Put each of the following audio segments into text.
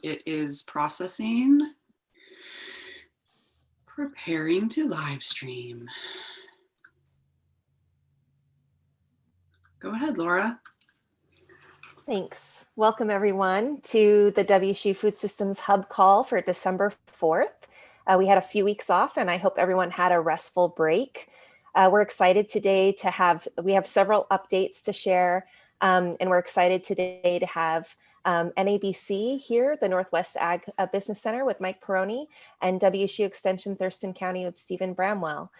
It is processing, preparing to live stream. Go ahead, Laura. Thanks. Welcome everyone to the WSU Food Systems Hub call for December 4th. We had a few weeks off and I hope everyone had a restful break. We're excited today to we have several updates to share and we're excited today to have NABC here, the Northwest Ag Business Center with Mike Peroni, and WSU Extension Thurston County with Stephen Bramwell.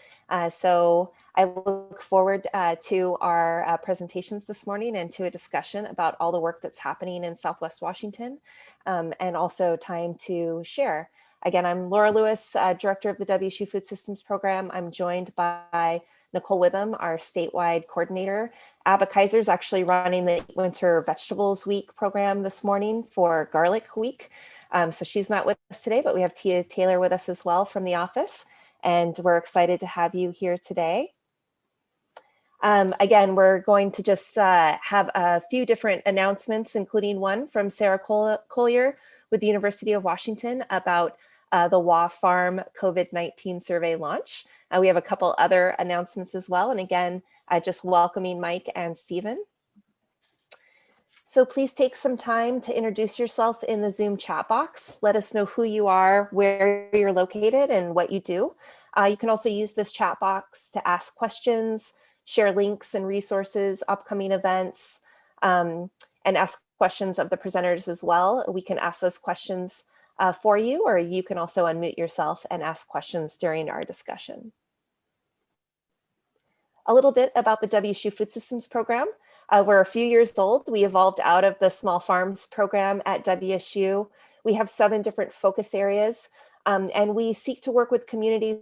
So I look forward to our presentations this morning and to a discussion about all the work that's happening in Southwest Washington and also time to share. Again, I'm Laura Lewis, Director of the WSU Food Systems Program. I'm joined by Nicole Witham, our statewide coordinator. Abba Kaiser is actually running the Winter Vegetables Week program this morning for Garlic Week. So she's not with us today, but we have Tia Taylor with us as well from the office. And we're excited to have you here today. Again, we're going to just have a few different announcements, including one from Sarah Collier with the University of Washington about the Onfarm COVID-19 survey launch. We have a couple other announcements as well. And again, just welcoming Mike and Stephen. So please take some time to introduce yourself in the Zoom chat box. Let us know who you are, where you're located, and what you do. You can also use this chat box to ask questions, share links and resources, upcoming events, and ask questions of the presenters as well. We can ask those questions for you, or you can also unmute yourself and ask questions during our discussion. A little bit about the WSU Food Systems program. We're a few years old. We evolved out of the Small Farms program at WSU. We have 7 different focus areas, and we seek to work with communities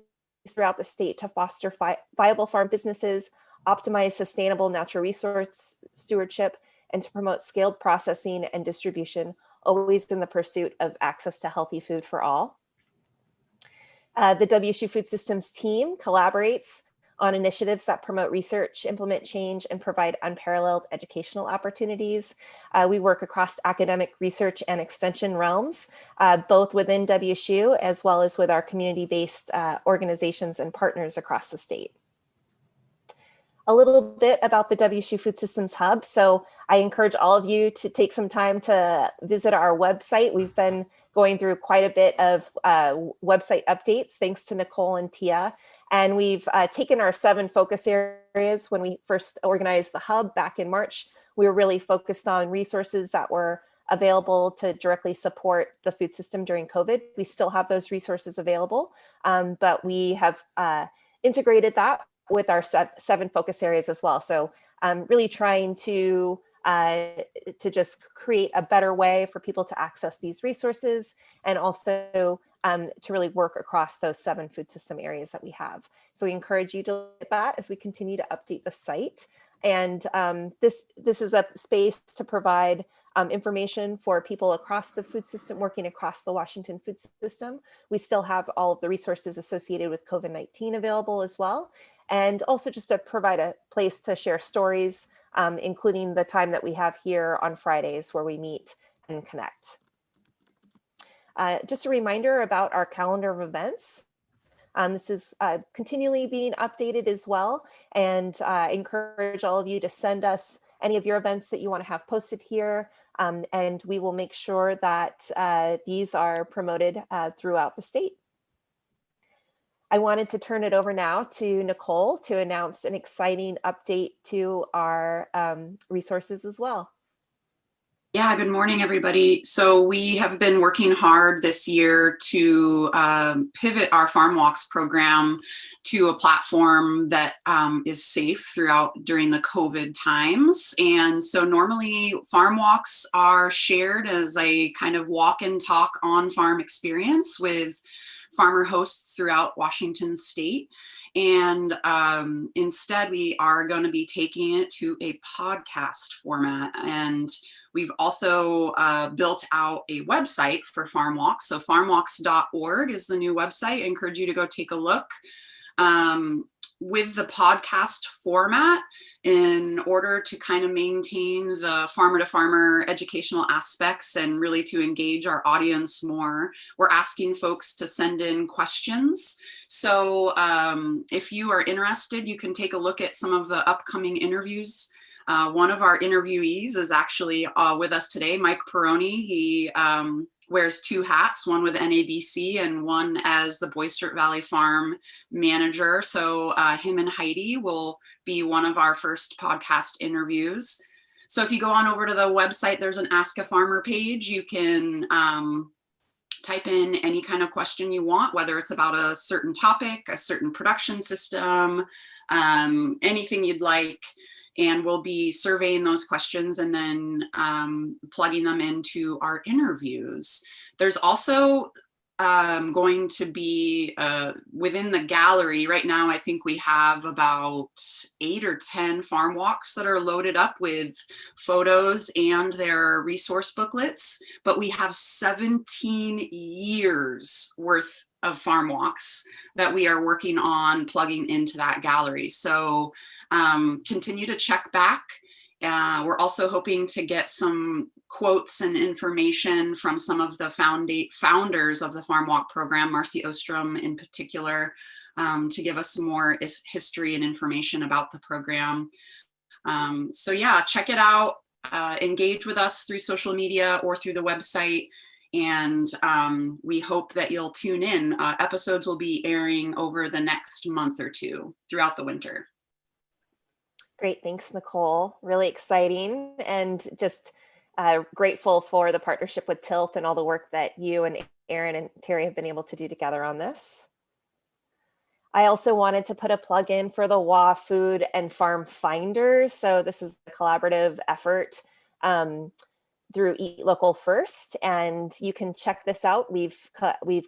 throughout the state to foster viable farm businesses, optimize sustainable natural resource stewardship, and to promote scaled processing and distribution, always in the pursuit of access to healthy food for all. The WSU Food Systems team collaborates on initiatives that promote research, implement change, and provide unparalleled educational opportunities. We work across academic research and extension realms, both within WSU as well as with our community-based organizations and partners across the state. A little bit about the WSU Food Systems Hub. So I encourage all of you to take some time to visit our website. We've been going through quite a bit of website updates, thanks to Nicole and Tia. And we've taken our 7 focus areas. When we first organized the Hub back in March, we were really focused on resources that were available to directly support the food system during COVID. We still have those resources available, but we have integrated that with our 7 focus areas as well. So really trying to just create a better way for people to access these resources, and also to really work across those 7 food system areas that we have. So we encourage you to look at that as we continue to update the site. And this is a space to provide information for people across the food system, working across the Washington food system. We still have all of the resources associated with COVID-19 available as well. And also just to provide a place to share stories, including the time that we have here on Fridays where we meet and connect. Just a reminder about our calendar of events. This is continually being updated as well, and I encourage all of you to send us any of your events that you want to have posted here, and we will make sure that these are promoted throughout the state. I wanted to turn it over now to Nicole to announce an exciting update to our resources as well. Yeah, good morning, everybody. So we have been working hard this year to pivot our Farmwalks program to a platform that is safe during the COVID times. And so normally Farmwalks are shared as a kind of walk and talk on farm experience with farmer hosts throughout Washington state. And instead, we are going to be taking it to a podcast format. And we've also built out a website for Farmwalks. So farmwalks.org is the new website. I encourage you to go take a look. with the podcast format, in order to kind of maintain the farmer to farmer educational aspects and really to engage our audience more, we're asking folks to send in questions. So if you are interested, you can take a look at some of the upcoming interviews. One of our interviewees is actually with us today, Mike Peroni. He wears two hats, one with NABC and one as the Boistert Valley Farm manager. So him and Heidi will be one of our first podcast interviews. So if you go on over to the website, there's an Ask a Farmer page. You can type in any kind of question you want, whether it's about a certain topic, a certain production system, anything you'd like. And we'll be surveying those questions and then plugging them into our interviews. There's also going to be within the gallery right now, I think we have about 8 or 10 farm walks that are loaded up with photos and their resource booklets, but we have 17 years worth of farm walks that we are working on plugging into that gallery. So continue to check back. We're also hoping to get some quotes and information from some of the founders of the Farm Walk program, Marcy Ostrom in particular, to give us some more history and information about the program. So yeah, check it out, engage with us through social media or through the website. And we hope that you'll tune in. Episodes will be airing over the next month or two throughout the winter. Great, thanks, Nicole. Really exciting, and just grateful for the partnership with TILT and all the work that you and Aaron and Terry have been able to do together on this. I also wanted to put a plug in for the WA Food and Farm Finder. So this is a collaborative effort through Eat Local First, and you can check this out. We've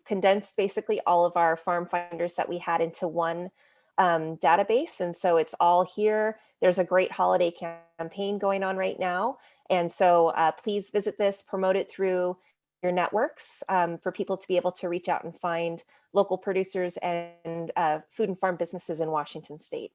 condensed basically all of our farm finders that we had into one database, and so it's all here. There's a great holiday campaign going on right now, and so please visit this, promote it through your networks for people to be able to reach out and find local producers and food and farm businesses in Washington State.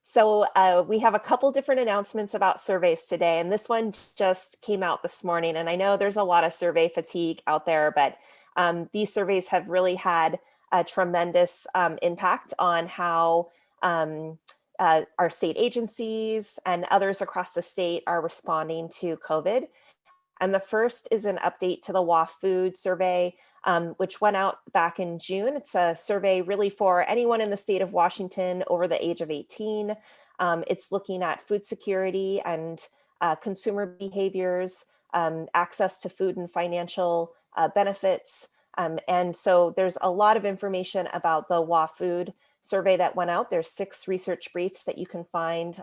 So we have a couple different announcements about surveys today, and this one just came out this morning. And I know there's a lot of survey fatigue out there, but these surveys have really had a tremendous impact on how our state agencies and others across the state are responding to COVID. And the first is an update to the WA Food survey, which went out back in June. It's a survey really for anyone in the state of Washington over the age of 18. It's looking at food security and consumer behaviors, access to food and financial benefits. And so there's a lot of information about the WA Food survey that went out. There's 6 research briefs that you can find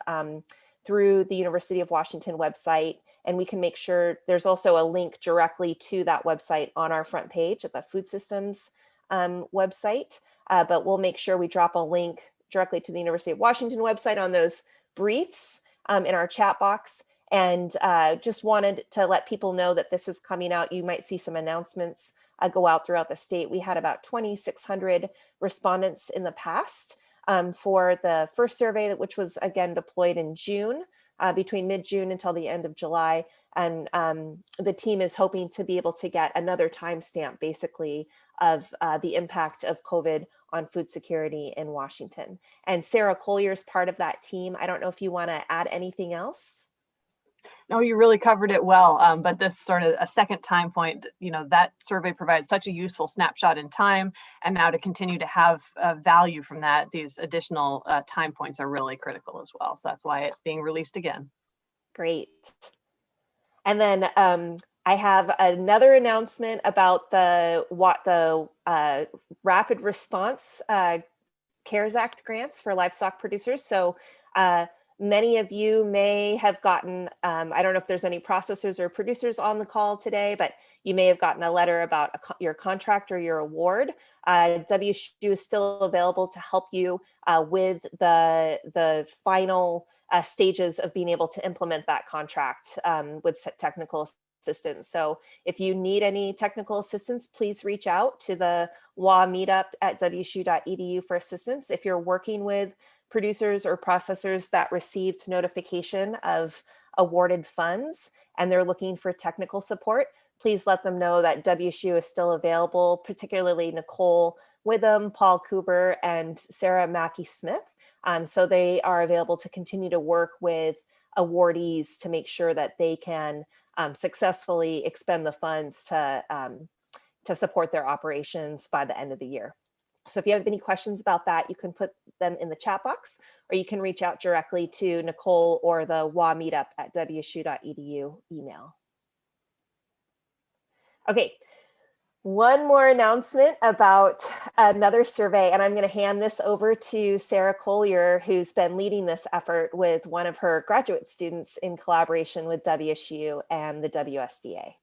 through the University of Washington website. And we can make sure there's also a link directly to that website on our front page at the Food Systems website. But we'll make sure we drop a link directly to the University of Washington website on those briefs in our chat box. And just wanted to let people know that this is coming out. You might see some announcements go out throughout the state. We had about 2,600 respondents in the past for the first survey, which was again deployed in June. Between mid-June until the end of July. And the team is hoping to be able to get another timestamp basically of the impact of COVID on food security in Washington. And Sarah Collier is part of that team. I don't know if you want to add anything else. No, you really covered it well, but this sort of a second time point, that survey provides such a useful snapshot in time, and now to continue to have value from that, these additional time points are really critical as well. So that's why it's being released again. Great. And then I have another announcement about the Rapid Response CARES Act grants for livestock producers. So many of you may have gotten, I don't know if there's any processors or producers on the call today, but you may have gotten a letter about your contract or your award. WSU is still available to help you with the final stages of being able to implement that contract with technical assistance. So if you need any technical assistance, please reach out to the WA meetup at wsu.edu for assistance. If you're working with producers or processors that received notification of awarded funds and they're looking for technical support, please let them know that WSU is still available, particularly Nicole Witham, Paul Cooper, and Sarah Mackey-Smith. So they are available to continue to work with awardees to make sure that they can successfully expend the funds to support their operations by the end of the year. So if you have any questions about that, you can put them in the chat box, or you can reach out directly to Nicole or the WA meetup at wsu.edu email. Okay, one more announcement about another survey, and I'm going to hand this over to Sarah Collier, who's been leading this effort with one of her graduate students in collaboration with WSU and the WSDA.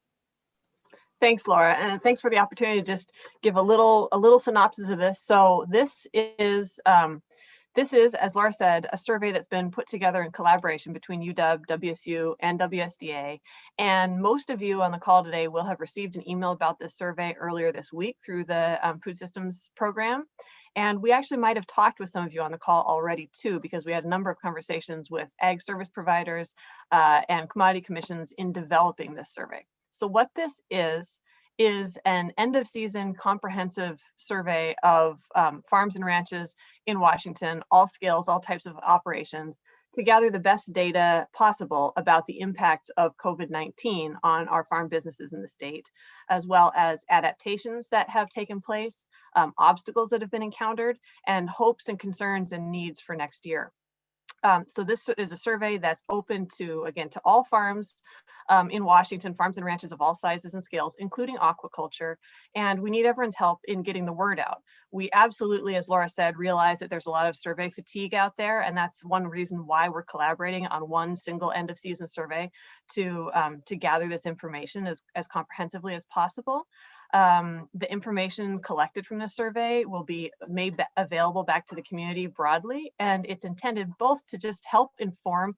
Thanks, Laura, and thanks for the opportunity to just give a little synopsis of this. So this is, as Laura said, a survey that's been put together in collaboration between UW, WSU, and WSDA. And most of you on the call today will have received an email about this survey earlier this week through the Food Systems program. And we actually might have talked with some of you on the call already too, because we had a number of conversations with ag service providers and commodity commissions in developing this survey. So what this is an end of season comprehensive survey of farms and ranches in Washington, all scales, all types of operations, to gather the best data possible about the impact of COVID-19 on our farm businesses in the state, as well as adaptations that have taken place, obstacles that have been encountered, and hopes and concerns and needs for next year. So this is a survey that's open to, again, to all farms in Washington, farms and ranches of all sizes and scales, including aquaculture. And we need everyone's help in getting the word out. We absolutely, as Laura said, realize that there's a lot of survey fatigue out there. And that's one reason why we're collaborating on one single end of season survey to gather this information as comprehensively as possible. The information collected from the survey will be made available back to the community broadly, and it's intended both to just help inform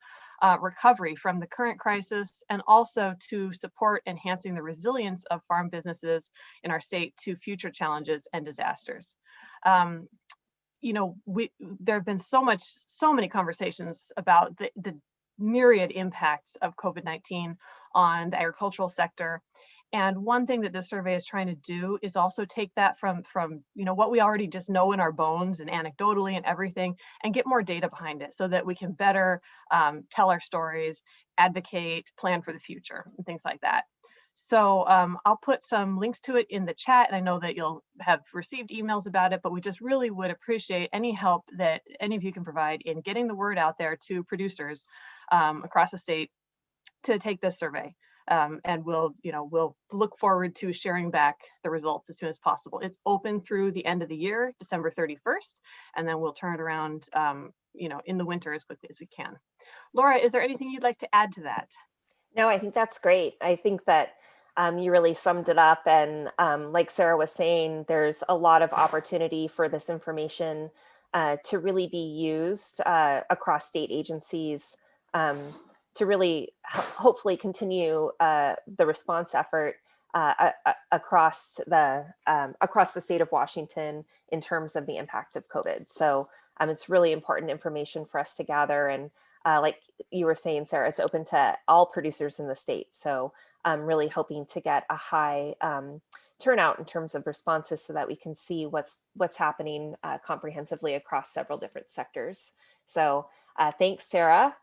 recovery from the current crisis and also to support enhancing the resilience of farm businesses in our state to future challenges and disasters. You know, there have been so many conversations about the myriad impacts of COVID-19 on the agricultural sector. And one thing that this survey is trying to do is also take that from you know, what we already just know in our bones and anecdotally and everything, and get more data behind it so that we can better tell our stories, advocate, plan for the future, and things like that. So I'll put some links to it in the chat, and I know that you'll have received emails about it, but we just really would appreciate any help that any of you can provide in getting the word out there to producers across the state to take this survey. And we'll look forward to sharing back the results as soon as possible. It's open through the end of the year, December 31st, and then we'll turn it around, in the winter as quickly as we can. Laura, is there anything you'd like to add to that? No, I think that's great. I think that you really summed it up. And like Sarah was saying, there's a lot of opportunity for this information to really be used across state agencies to really hopefully continue the response effort across the state of Washington in terms of the impact of COVID. So it's really important information for us to gather. And like you were saying, Sarah, it's open to all producers in the state. So I'm really hoping to get a high turnout in terms of responses so that we can see what's happening comprehensively across several different sectors. So thanks, Sarah.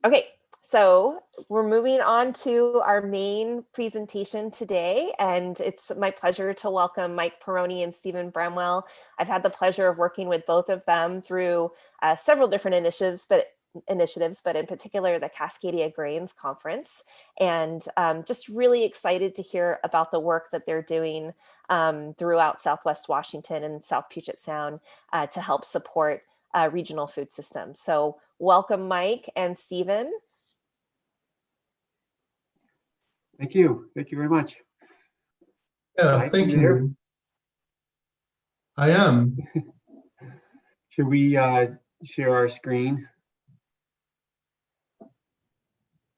Okay, so we're moving on to our main presentation today, and it's my pleasure to welcome Mike Perroni and Stephen Bramwell. I've had the pleasure of working with both of them through several different initiatives, but in particular the Cascadia Grains Conference, and just really excited to hear about the work that they're doing throughout Southwest Washington and South Puget Sound to help support regional food systems. So welcome, Mike and Stephen. Thank you. Thank you very much. Yeah, Mike, thank you there? you. I am. Should we share our screen?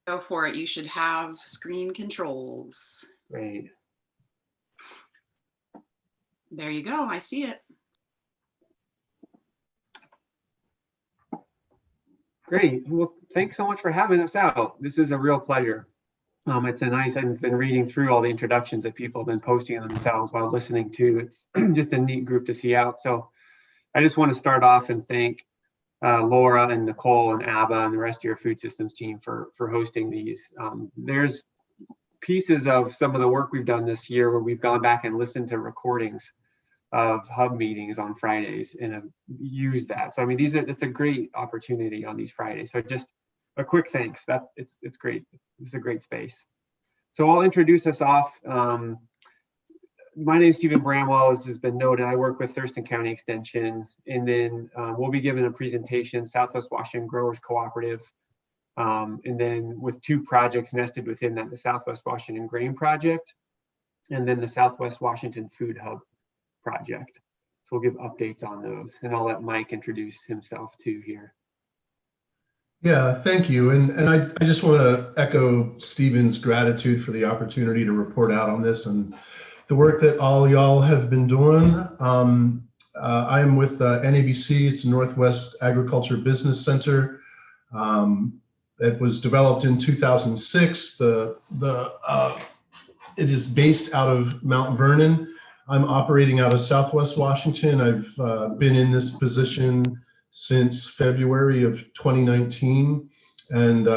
Go for it. You should have screen controls. Great. There you go. I see it. Great. Well, thanks so much for having us out. This is a real pleasure. I've been reading through all the introductions that people have been posting themselves while listening to. It's just a neat group to see out. So I just want to start off and thank Laura and Nicole and Abba and the rest of your food systems team for hosting these. There's pieces of some of the work we've done this year where we've gone back and listened to recordings of hub meetings on Fridays and have used that. So I mean, it's a great opportunity on these Fridays. So just a quick thanks. It's great. This is a great space. So I'll introduce us off. My name is Stephen Bramwell, as has been noted. I work with Thurston County Extension, and then we'll be giving a presentation, Southwest Washington Growers Cooperative, and then with 2 projects nested within that, the Southwest Washington Grain Project, and then the Southwest Washington Food Hub Project. So we'll give updates on those, and I'll let Mike introduce himself too here. Yeah, thank you. And I just want to echo Stephen's gratitude for the opportunity to report out on this and the work that all y'all have been doing. I'm with NABC, it's the Northwest Agriculture Business Center. It was developed in 2006. It is based out of Mount Vernon. I'm operating out of Southwest Washington. I've been in this position since February of 2019. And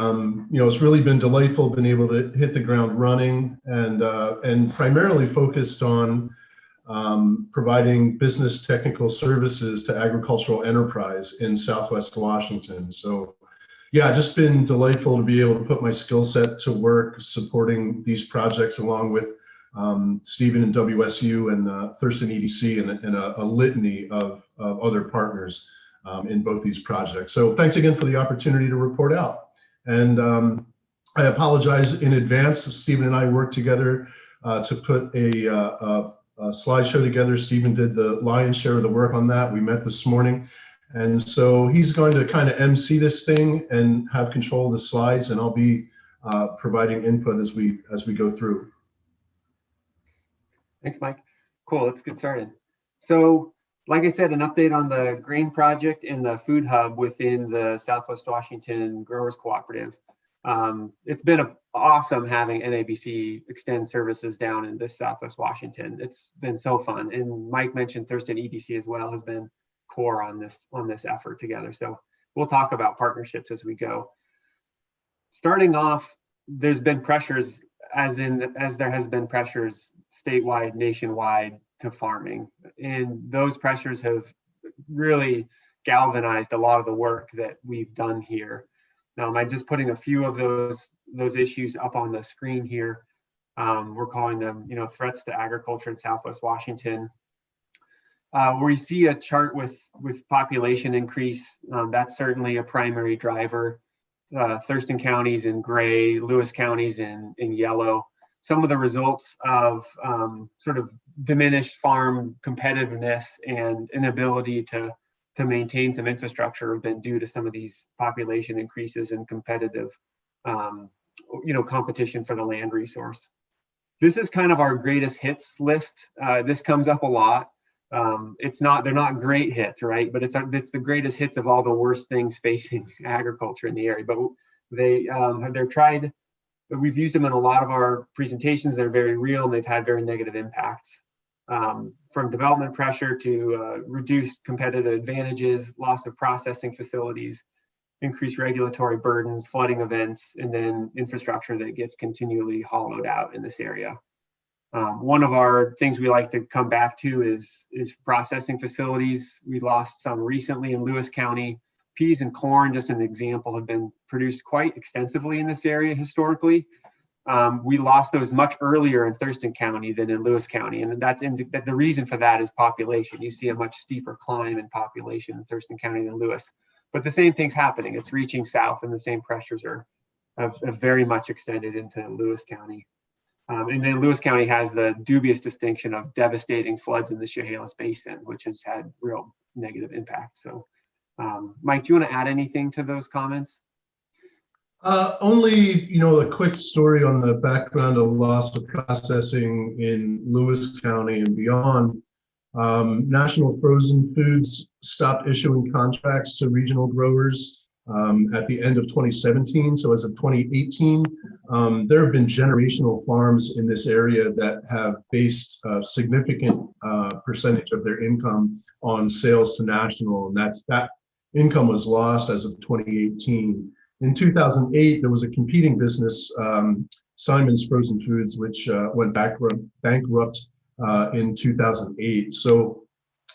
it's really been delightful, been able to hit the ground running and primarily focused on providing business technical services to agricultural enterprise in Southwest Washington. So yeah, just been delightful to be able to put my skill set to work supporting these projects along with Stephen and WSU and Thurston EDC and a litany of other partners in both these projects. So thanks again for the opportunity to report out. And I apologize in advance. Stephen and I worked together to put a slideshow together. Stephen did the lion's share of the work on that. We met this morning. And so he's going to kind of MC this thing and have control of the slides, and I'll be providing input as we go through. Thanks, Mike. Cool, let's get started. So, like I said, an update on the grain project and the food hub within the Southwest Washington Growers Cooperative. It's been awesome having NABC extend services down in this Southwest Washington. It's been so fun. And Mike mentioned Thurston EDC as well has been core on this effort together. So we'll talk about partnerships as we go. Starting off, there's been pressures as there has been pressures statewide, nationwide to farming. And those pressures have really galvanized a lot of the work that we've done here. I'm just putting a few of those issues up on the screen here. We're calling them, threats to agriculture in Southwest Washington. Where you see a chart with population increase, that's certainly a primary driver. Thurston County's in gray, Lewis County's in yellow. Some of the results of sort of diminished farm competitiveness and inability to maintain some infrastructure have been due to some of these population increases and competitive, competition for the land resource. This is kind of our greatest hits list. This comes up a lot. They're not great hits, right? But it's the greatest hits of all the worst things facing agriculture in the area. But they're tried. We've used them in a lot of our presentations. They're very real, and they've had very negative impacts. From development pressure to reduced competitive advantages, loss of processing facilities, increased regulatory burdens, flooding events, and then infrastructure that gets continually hollowed out in this area. One of our things we like to come back to is processing facilities. We lost some recently in Lewis County. Peas and corn, just an example, have been produced quite extensively in this area historically. We lost those much earlier in Thurston County than in Lewis County, and the reason for that is population. You see a much steeper climb in population in Thurston County than Lewis, but the same thing's happening. It's reaching south, and the same pressures have very much extended into Lewis County. And then Lewis County has the dubious distinction of devastating floods in the Chehalis Basin, which has had real negative impact. So, Mike, do you want to add anything to those comments? Only, a quick story on the background of loss of processing in Lewis County and beyond. National Frozen Foods stopped issuing contracts to regional growers at the end of 2017. So as of 2018, there have been generational farms in this area that have based a significant percentage of their income on sales to national, and that income was lost as of 2018. In 2008, there was a competing business, Simon's Frozen Foods, which went bankrupt in 2008. So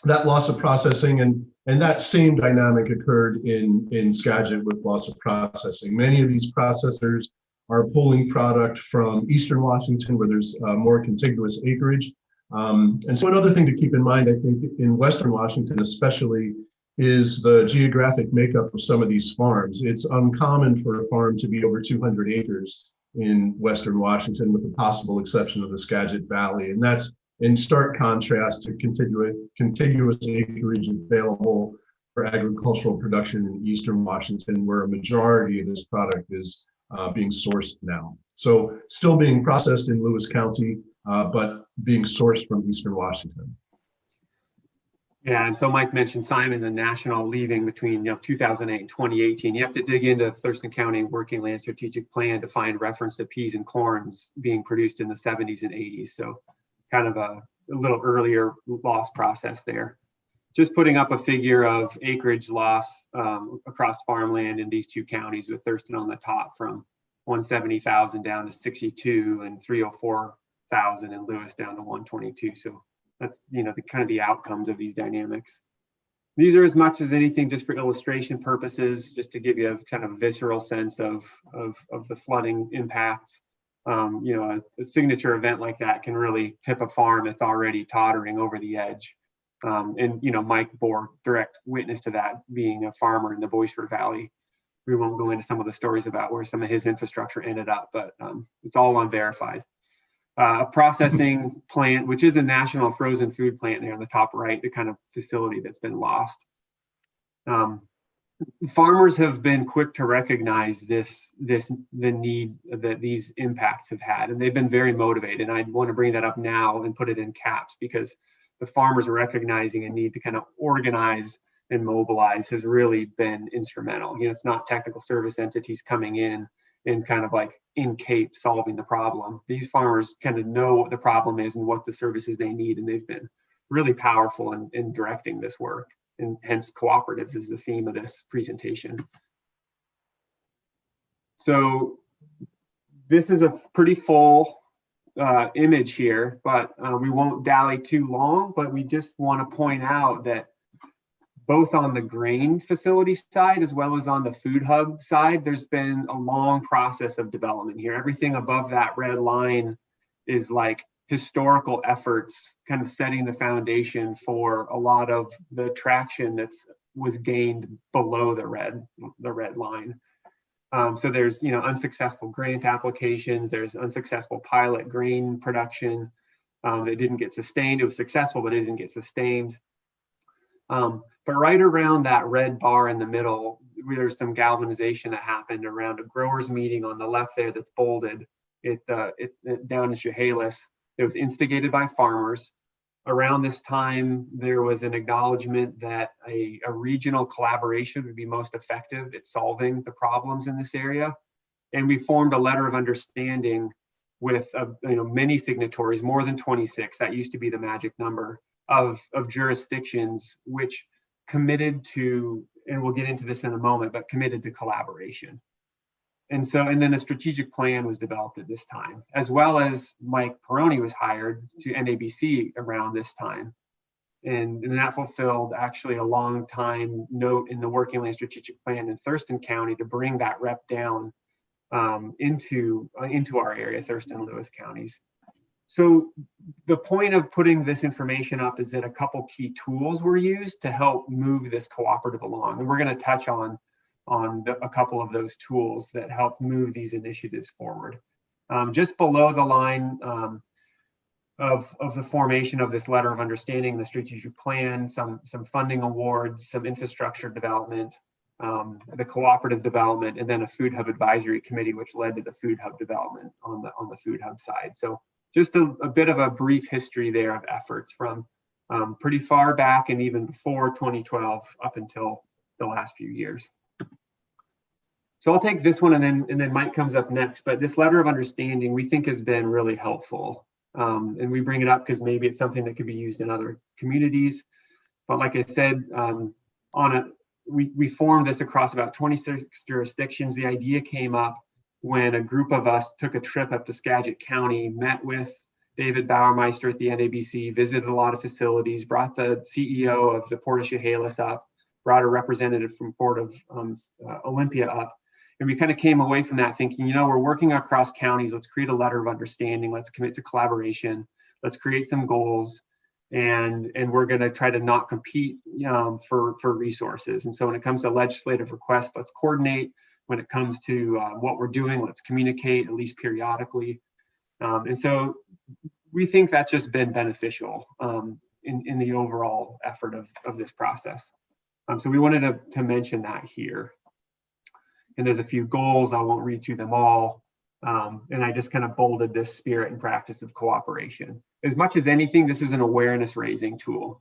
that loss of processing and that same dynamic occurred in Skagit with loss of processing. Many of these processors are pulling product from Eastern Washington where there's more contiguous acreage. And so another thing to keep in mind, I think, in Western Washington especially, is the geographic makeup of some of these farms. It's uncommon for a farm to be over 200 acres in Western Washington, with the possible exception of the Skagit Valley. And that's in stark contrast to contiguous acreage available for agricultural production in Eastern Washington, where a majority of this product is being sourced now. So still being processed in Lewis County, but being sourced from Eastern Washington. Yeah, and so Mike mentioned Simon, the national leaving between 2008 and 2018. You have to dig into Thurston County Working Land Strategic Plan to find reference to peas and corns being produced in the 70s and 80s. So kind of a little earlier loss process there. Just putting up a figure of acreage loss across farmland in these two counties, with Thurston on the top from 170,000 down to 62 and 304,000, and Lewis down to 122. So that's the kind of the outcomes of these dynamics. These are, as much as anything, just for illustration purposes, just to give you a kind of visceral sense of the flooding impacts. A signature event like that can really tip a farm that's already tottering over the edge. And Mike bore direct witness to that, being a farmer in the Boisfort Valley. We won't go into some of the stories about where some of his infrastructure ended up, but it's all unverified. A processing plant, which is a national frozen food plant there on the top right, the kind of facility that's been lost. Farmers have been quick to recognize the need that these impacts have had, and they've been very motivated. And I want to bring that up now and put it in caps, because the farmers are recognizing a need to kind of organize and mobilize has really been instrumental. It's not technical service entities coming in and kind of like in Cape solving the problem. These farmers kind of know what the problem is and what the services they need, and they've been really powerful in directing this work, and hence cooperatives is the theme of this presentation. So this is a pretty full image here, but we won't dally too long, but we just want to point out that both on the grain facility side as well as on the food hub side, there's been a long process of development here. Everything above that red line is like historical efforts, kind of setting the foundation for a lot of the traction was gained below the red line. So there's unsuccessful grant applications, there's unsuccessful pilot grain production that didn't get sustained. It was successful, but it didn't get sustained. But right around that red bar in the middle, there's some galvanization that happened around a growers meeting on the left there that's bolded. It down in Chehalis. It was instigated by farmers. Around this time, there was an acknowledgement that a regional collaboration would be most effective at solving the problems in this area. And we formed a letter of understanding with many signatories, more than 26. That used to be the magic number of jurisdictions which committed to, and we'll get into this in a moment, but committed to collaboration. And then a strategic plan was developed at this time, as well as Mike Peroni was hired to NABC around this time. And that fulfilled actually a long time note in the Working Land Strategic Plan in Thurston County to bring that rep down into our area, Thurston and Lewis counties. So the point of putting this information up is that a couple key tools were used to help move this cooperative along. And we're going to touch on a couple of those tools that help move these initiatives forward. Just below the line of the formation of this letter of understanding, the strategic plan, some funding awards, some infrastructure development, the cooperative development, and then a food hub advisory committee, which led to the food hub development on the food hub side. So just a bit of a brief history there of efforts from pretty far back and even before 2012 up until the last few years. So I'll take this one, and then Mike comes up next. But this letter of understanding we think has been really helpful, and we bring it up because maybe it's something that could be used in other communities. But like I said, we formed this across about 26 jurisdictions. The idea came up when a group of us took a trip up to Skagit County, met with David Bauermeister at the NABC, visited a lot of facilities, brought the CEO of the Port of Chehalis up, brought a representative from Port of Olympia up. And we kind of came away from that thinking, we're working across counties. Let's create a letter of understanding. Let's commit to collaboration. Let's create some goals. And we're going to try to not compete for resources. And so when it comes to legislative requests, let's coordinate. When it comes to what we're doing, let's communicate, at least periodically. And so we think that's just been beneficial in the overall effort of this process. So we wanted to mention that here. And there's a few goals. I won't read through them all. And I just kind of bolded this spirit and practice of cooperation. As much as anything, this is an awareness raising tool.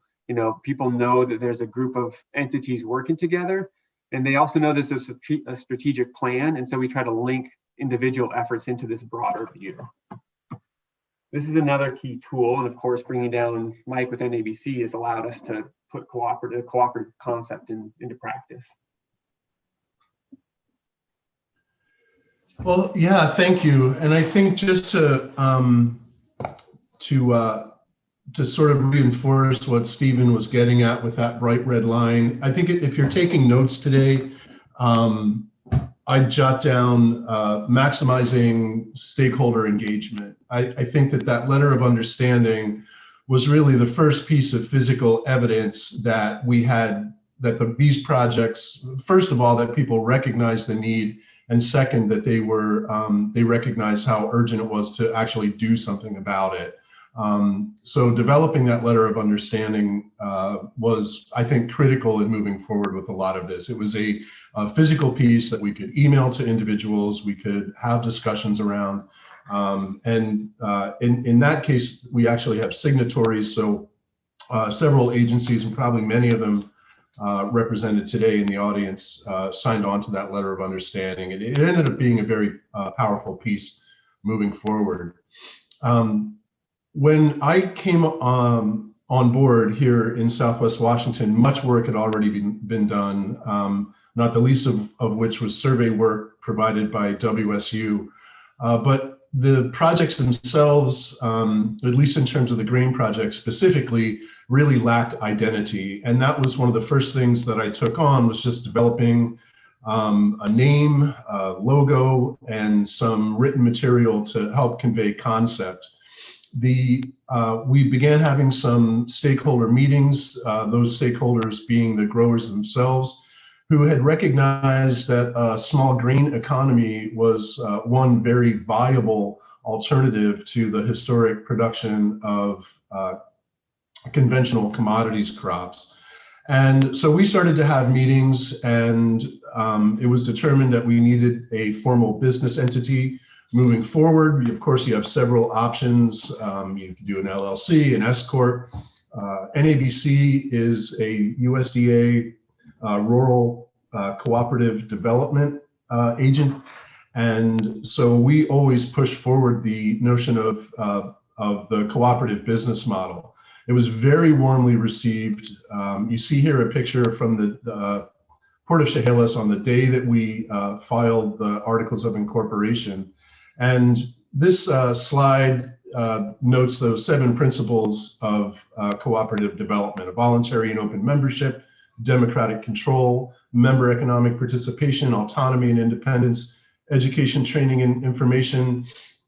People know that there's a group of entities working together, and they also know this is a strategic plan. And so we try to link individual efforts into this broader view. This is another key tool. And of course, bringing down Mike with NABC has allowed us to put cooperative concept into practice. Well, yeah, thank you. And I think just to sort of reinforce what Stephen was getting at with that bright red line, I think if you're taking notes today, I'd jot down maximizing stakeholder engagement. I think that letter of understanding was really the first piece of physical evidence that we had, that these projects, first of all, that people recognized the need, and second, that they recognized how urgent it was to actually do something about it. So developing that letter of understanding was, I think, critical in moving forward with a lot of this. It was a physical piece that we could email to individuals, we could have discussions around. And in that case, we actually have signatories. So several agencies, and probably many of them represented today in the audience, signed on to that letter of understanding. It ended up being a very powerful piece moving forward. When I came on board here in Southwest Washington, much work had already been done, not the least of which was survey work provided by WSU. But the projects themselves, at least in terms of the grain project specifically, really lacked identity. And that was one of the first things that I took on, was just developing a name, a logo, and some written material to help convey concept. We began having some stakeholder meetings, those stakeholders being the growers themselves, who had recognized that a small grain economy was one very viable alternative to the historic production of conventional commodities crops. And so we started to have meetings, and it was determined that we needed a formal business entity moving forward. Of course, you have several options. You can do an LLC, an S Corp. NABC is a USDA rural cooperative development agent. And so we always push forward the notion of the cooperative business model. It was very warmly received. You see here a picture from the Port of Chehalis on the day that we filed the Articles of Incorporation. And this slide notes those 7 principles of cooperative development: a voluntary and open membership, democratic control, member economic participation, autonomy and independence, education, training, and information.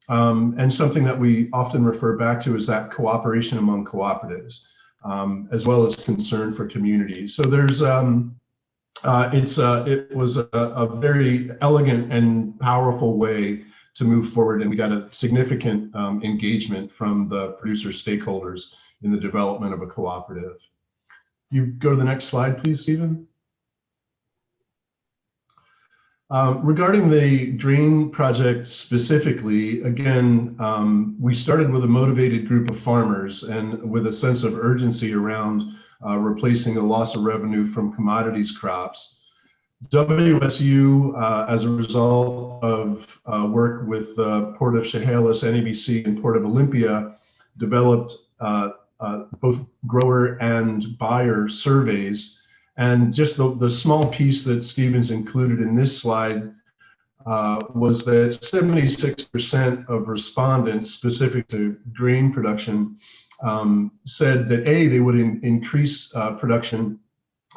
And something that we often refer back to is that cooperation among cooperatives, as well as concern for communities. So there's, it was a very elegant and powerful way to move forward, and we got a significant engagement from the producer stakeholders in the development of a cooperative. You go to the next slide, please, Stephen. Regarding the grain project specifically, again, we started with a motivated group of farmers and with a sense of urgency around replacing the loss of revenue from commodities crops. WSU, as a result of work with the Port of Chehalis, NEBC, and Port of Olympia, developed both grower and buyer surveys. And just the small piece that Stephen's included in this slide was that 76% of respondents specific to grain production said that they would increase production,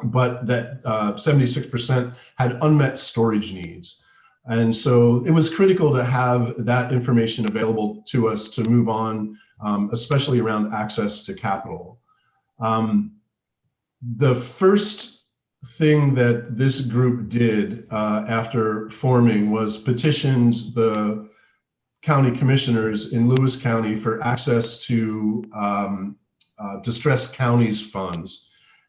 but that 76% had unmet storage needs. And so it was critical to have that information available to us to move on, especially around access to capital. The first thing that this group did after forming was petitioned the county commissioners in Lewis County for access to distressed counties funds.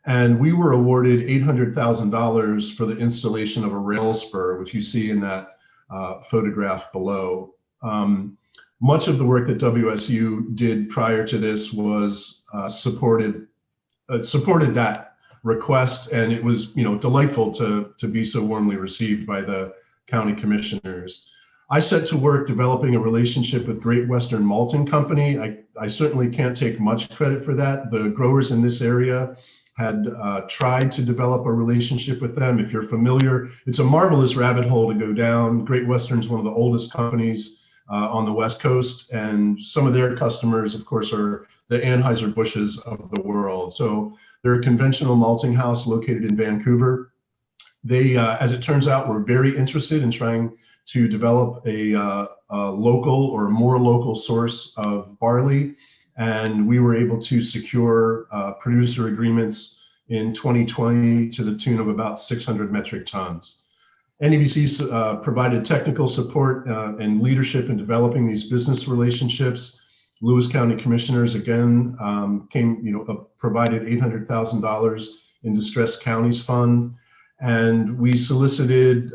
And we were awarded $800,000 for the installation of a rail spur, which you see in that photograph below. Much of the work that WSU did prior to this was supported that request, and it was delightful to be so warmly received by the county commissioners. I set to work developing a relationship with Great Western Malting Company. I certainly can't take much credit for that. The growers in this area had tried to develop a relationship with them. If you're familiar, it's a marvelous rabbit hole to go down. Great Western's one of the oldest companies on the West Coast, and some of their customers, of course, are the Anheuser-Busch's of the world. So they're a conventional malting house located in Vancouver. They, as it turns out, were very interested in trying to develop a local or more local source of barley. And we were able to secure producer agreements in 2020 to the tune of about 600 metric tons. NEBC provided technical support and leadership in developing these business relationships. Lewis County commissioners again provided $800,000 in Distressed Counties Fund, and we solicited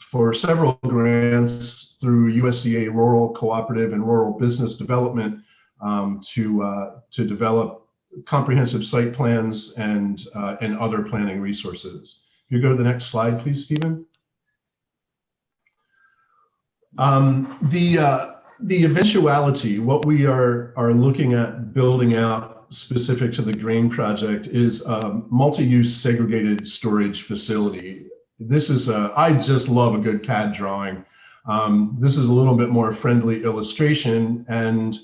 for several grants through USDA Rural Cooperative and Rural Business Development to develop comprehensive site plans and other planning resources. If you go to the next slide, please, Stephen. The eventuality, what we are looking at building out specific to the grain project is a multi-use segregated storage facility. This is I just love a good CAD drawing. This is a little bit more friendly illustration, and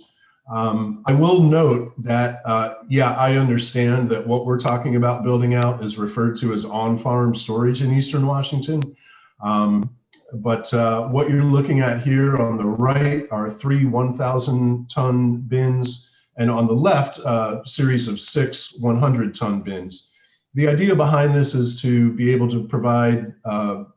I will note that, yeah, I understand that what we're talking about building out is referred to as on-farm storage in Eastern Washington. But what you're looking at here on the right are 3 1,000-ton bins, and on the left, a series of 6 100-ton bins. The idea behind this is to be able to provide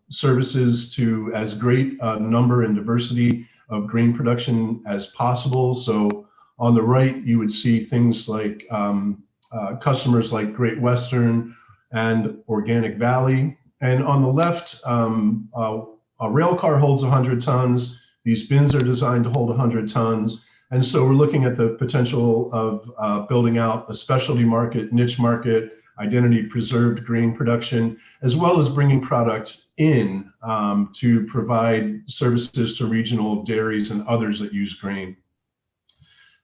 services to as great a number and diversity of grain production as possible. So on the right, you would see things like customers like Great Western and Organic Valley. And on the left, a rail car holds 100 tons. These bins are designed to hold 100 tons. And so we're looking at the potential of building out a specialty market, niche market, identity preserved grain production, as well as bringing product in to provide services to regional dairies and others that use grain.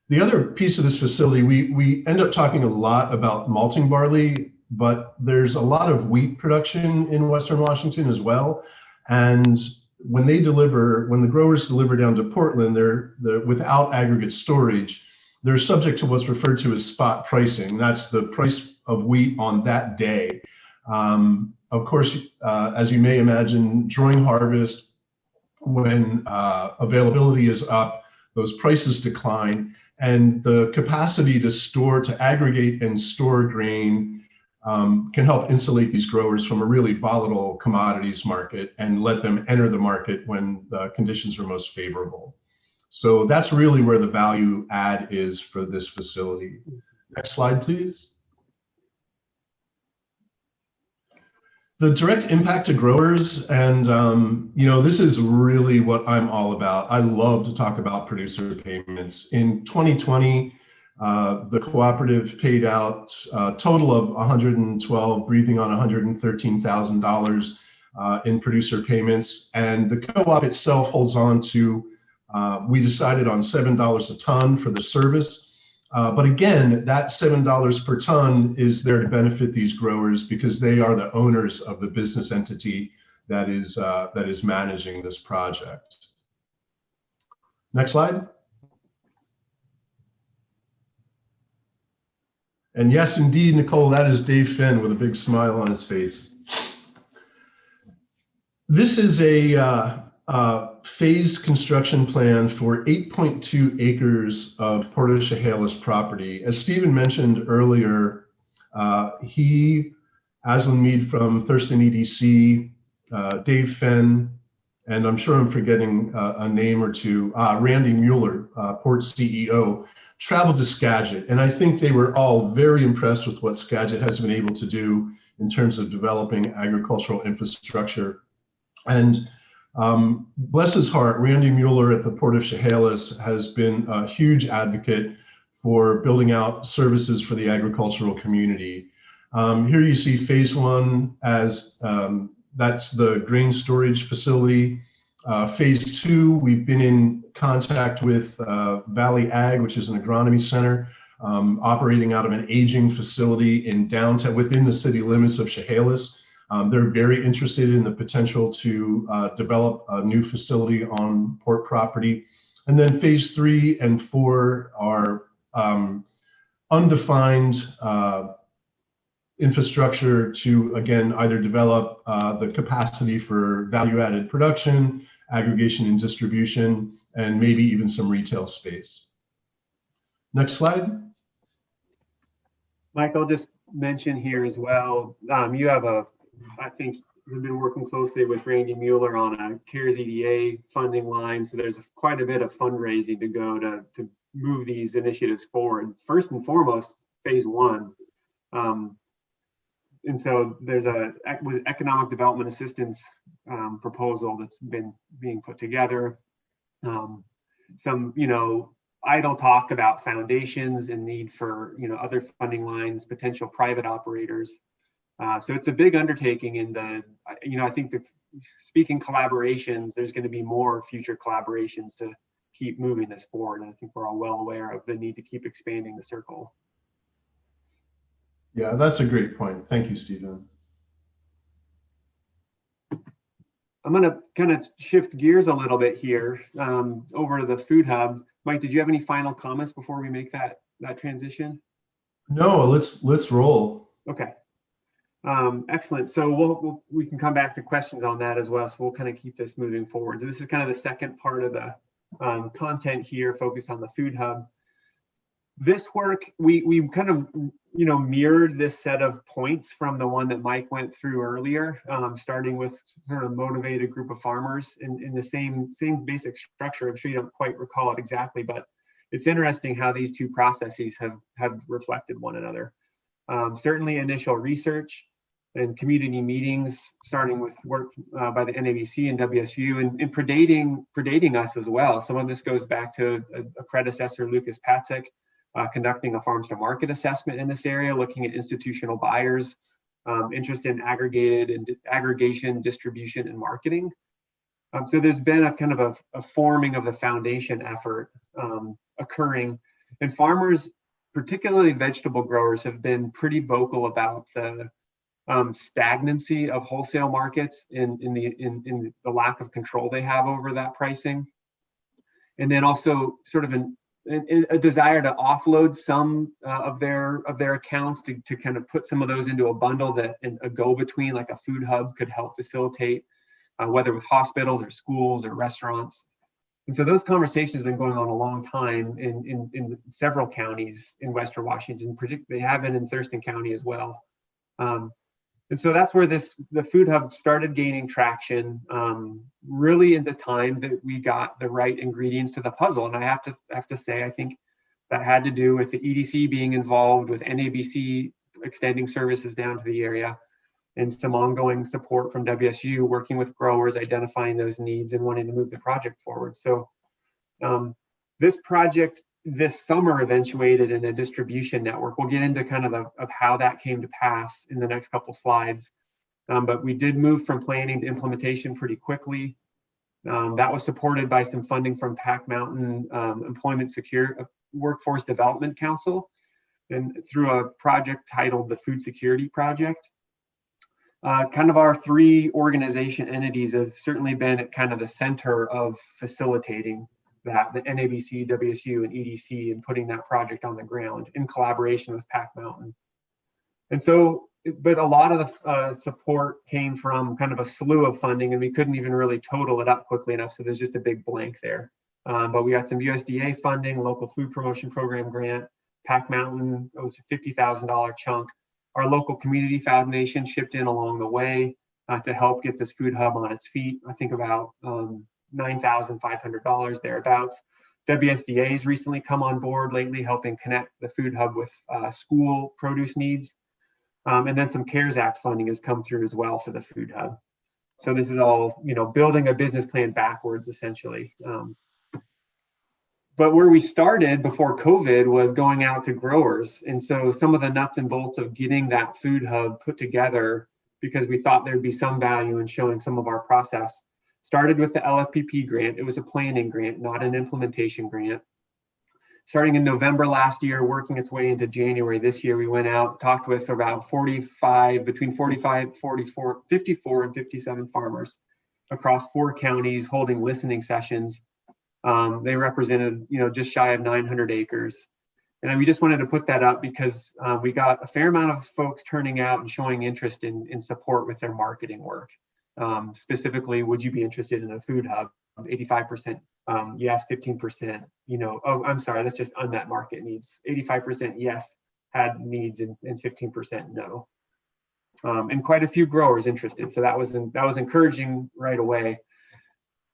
The other piece of this facility, we end up talking a lot about malting barley, but there's a lot of wheat production in Western Washington as well. And when the growers deliver down to Portland, they're without aggregate storage, they're subject to what's referred to as spot pricing. That's the price of wheat on that day. Of course, as you may imagine, during harvest, when availability is up, those prices decline, and the capacity to aggregate and store grain can help insulate these growers from a really volatile commodities market and let them enter the market when the conditions are most favorable. So that's really where the value add is for this facility. Next slide, please. The direct impact to growers, and this is really what I'm all about. I love to talk about producer payments. In 2020, the cooperative paid out a total of 112, breathing on $113,000 in producer payments, and the co-op itself holds on to. We decided on $7 a ton for the service. But again, that $7 per ton is there to benefit these growers because they are the owners of the business entity that is managing this project. Next slide. And yes, indeed, Nicole, that is Dave Finn with a big smile on his face. This is a phased construction plan for 8.2 acres of Port of Chehalis property. As Stephen mentioned earlier, Aslan Mead from Thurston EDC, Dave Fenn, and I'm sure I'm forgetting a name or two, Randy Mueller, Port CEO, traveled to Skagit. And I think they were all very impressed with what Skagit has been able to do in terms of developing agricultural infrastructure. And bless his heart, Randy Mueller at the Port of Chehalis has been a huge advocate for building out services for the agricultural community. Here you see phase one as that's the grain storage facility. Phase two, we've been in contact with Valley Ag, which is an agronomy center operating out of an aging facility in downtown within the city limits of Chehalis. They're very interested in the potential to develop a new facility on port property. And then phase 3 and 4 are undefined infrastructure to, again, either develop the capacity for value-added production, aggregation and distribution, and maybe even some retail space. Next slide. Mike, I'll just mention here as well, you have I think we've been working closely with Randy Mueller on a CARES EDA funding line. So there's quite a bit of fundraising to go to move these initiatives forward. First and foremost, phase one. And so there's a economic development assistance proposal that's been being put together. Some, idle talk about foundations and need for, other funding lines, potential private operators. So it's a big undertaking, and I think speaking collaborations, there's going to be more future collaborations to keep moving this forward. And I think we're all well aware of the need to keep expanding the circle. Yeah, that's a great point. Thank you, Stephen. I'm going to kind of shift gears a little bit here over to the food hub. Mike, did you have any final comments before we make that transition? No, let's roll. Okay. Excellent. So we can come back to questions on that as well. So we'll kind of keep this moving forward. So this is kind of the second part of the content here, focused on the food hub. This work, we kind of mirrored this set of points from the one that Mike went through earlier, starting with sort of a motivated group of farmers in the same basic structure. I'm sure you don't quite recall it exactly, but it's interesting how these two processes have reflected one another. Certainly initial research and community meetings, starting with work by the NABC and WSU, and predating us as well. Some of this goes back to a predecessor, Lucas Patzek, conducting a farms to market assessment in this area, looking at institutional buyers, interest in aggregation, distribution, and marketing. So there's been a kind of a forming of the foundation effort occurring, and farmers, particularly vegetable growers, have been pretty vocal about the stagnancy of wholesale markets in the lack of control they have over that pricing, and then also sort of a desire to offload some of their accounts to kind of put some of those into a bundle that a go-between like a food hub could help facilitate, whether with hospitals or schools or restaurants. And so those conversations have been going on a long time in several counties in Western Washington. They have been in Thurston County as well. And so that's where the food hub started gaining traction, really in the time that we got the right ingredients to the puzzle. And I have to say, I think that had to do with the EDC being involved, with NABC extending services down to the area, and some ongoing support from WSU, working with growers, identifying those needs and wanting to move the project forward. So this project this summer eventuated in a distribution network. We'll get into kind of how that came to pass in the next couple slides. But we did move from planning to implementation pretty quickly. That was supported by some funding from Pack Mountain Workforce Development Council, and through a project titled the Food Security Project. Kind of our three organization entities have certainly been at kind of the center of facilitating that, the NABC, WSU, and EDC, and putting that project on the ground in collaboration with Pack Mountain. And so, but a lot of the support came from kind of a slew of funding, and we couldn't even really total it up quickly enough, so there's just a big blank there. But we got some USDA funding, local food promotion program grant, Pack Mountain, it was a $50,000 chunk. Our local community foundation shipped in along the way to help get this food hub on its feet. I think about $9,500 thereabouts. WSDA has recently come on board lately, helping connect the food hub with school produce needs. And then some CARES Act funding has come through as well for the food hub. So this is all, building a business plan backwards, essentially. But where we started before COVID was going out to growers. And so some of the nuts and bolts of getting that food hub put together, because we thought there'd be some value in showing some of our process, started with the LFP Grant. It was a planning grant, not an implementation grant. Starting in November last year, working its way into January this year, we went out, talked with about 54 and 57 farmers across 4 counties, holding listening sessions. They represented, just shy of 900 acres. And we just wanted to put that up because we got a fair amount of folks turning out and showing interest in support with their marketing work. Specifically, would you be interested in a food hub? 85% yes, 15%, oh, I'm sorry, that's just unmet market needs. 85% yes, had needs, and 15% no. And quite a few growers interested. So that was encouraging right away.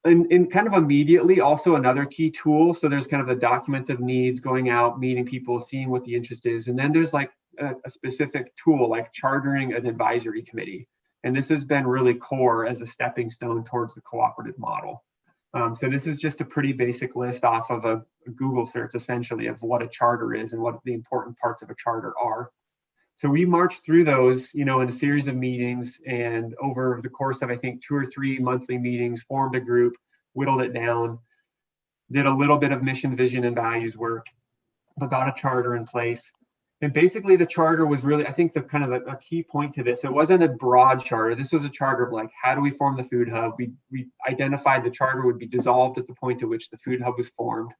And kind of immediately, also another key tool. So there's kind of the document of needs, going out, meeting people, seeing what the interest is. And then there's like a specific tool like chartering an advisory committee. And this has been really core as a stepping stone towards the cooperative model. So this is just a pretty basic list off of a Google search, essentially, of what a charter is and what the important parts of a charter are. So we marched through those, in a series of meetings, and over the course of, I think, 2 or 3 monthly meetings, formed a group, whittled it down, did a little bit of mission, vision, and values work, but got a charter in place. And basically the charter was really, I think, the kind of a key point to this. It wasn't a broad charter. This was a charter of like, how do we form the food hub? We identified the charter would be dissolved at the point at which the food hub was formed.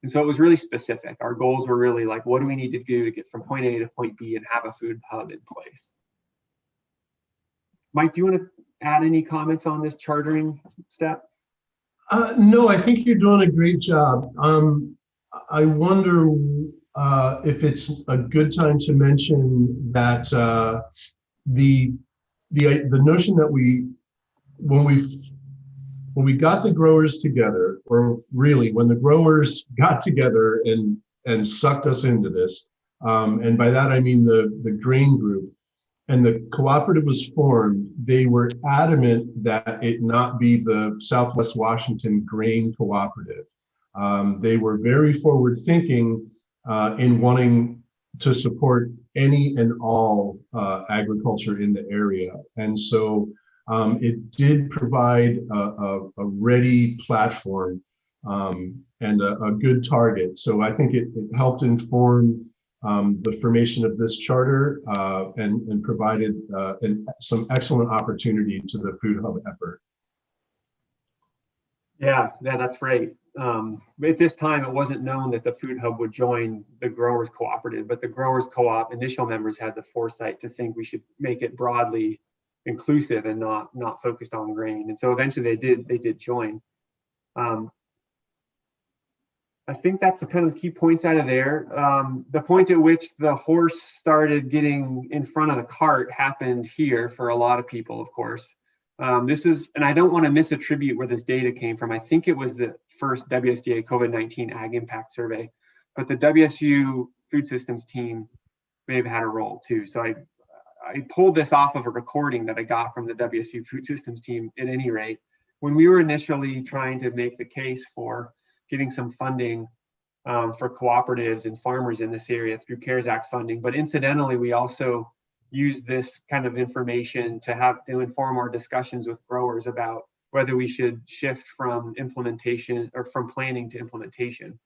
And so it was really specific. Our goals were really like, what do we need to do to get from point A to point B and have a food hub in place? Mike, do you want to add any comments on this chartering step? No, I think you're doing a great job. I wonder if it's a good time to mention that the notion that when we got the growers together, or really when the growers got together and sucked us into this, and by that I mean the grain group, and the cooperative was formed, they were adamant that it not be the Southwest Washington Grain Cooperative. They were very forward thinking in wanting to support any and all agriculture in the area. And so it did provide a ready platform and a good target. So I think it helped inform the formation of this charter and provided some excellent opportunity to the food hub effort. Yeah, that's great. At this time, it wasn't known that the food hub would join the growers cooperative, but the growers co-op initial members had the foresight to think we should make it broadly inclusive and not focused on grain. And so eventually they did join. I think that's the kind of key points out of there. The point at which the horse started getting in front of the cart happened here for a lot of people, of course. This is, and I don't want to misattribute where this data came from. I think it was the first WSDA COVID-19 Ag Impact Survey, but the WSU Food Systems team may have had a role too. So I pulled this off of a recording that I got from the WSU Food Systems team at any rate. When we were initially trying to make the case for getting some funding for cooperatives and farmers in this area through CARES Act funding, but incidentally, we also used this kind of information to inform our discussions with growers about whether we should shift from implementation or from planning to implementation.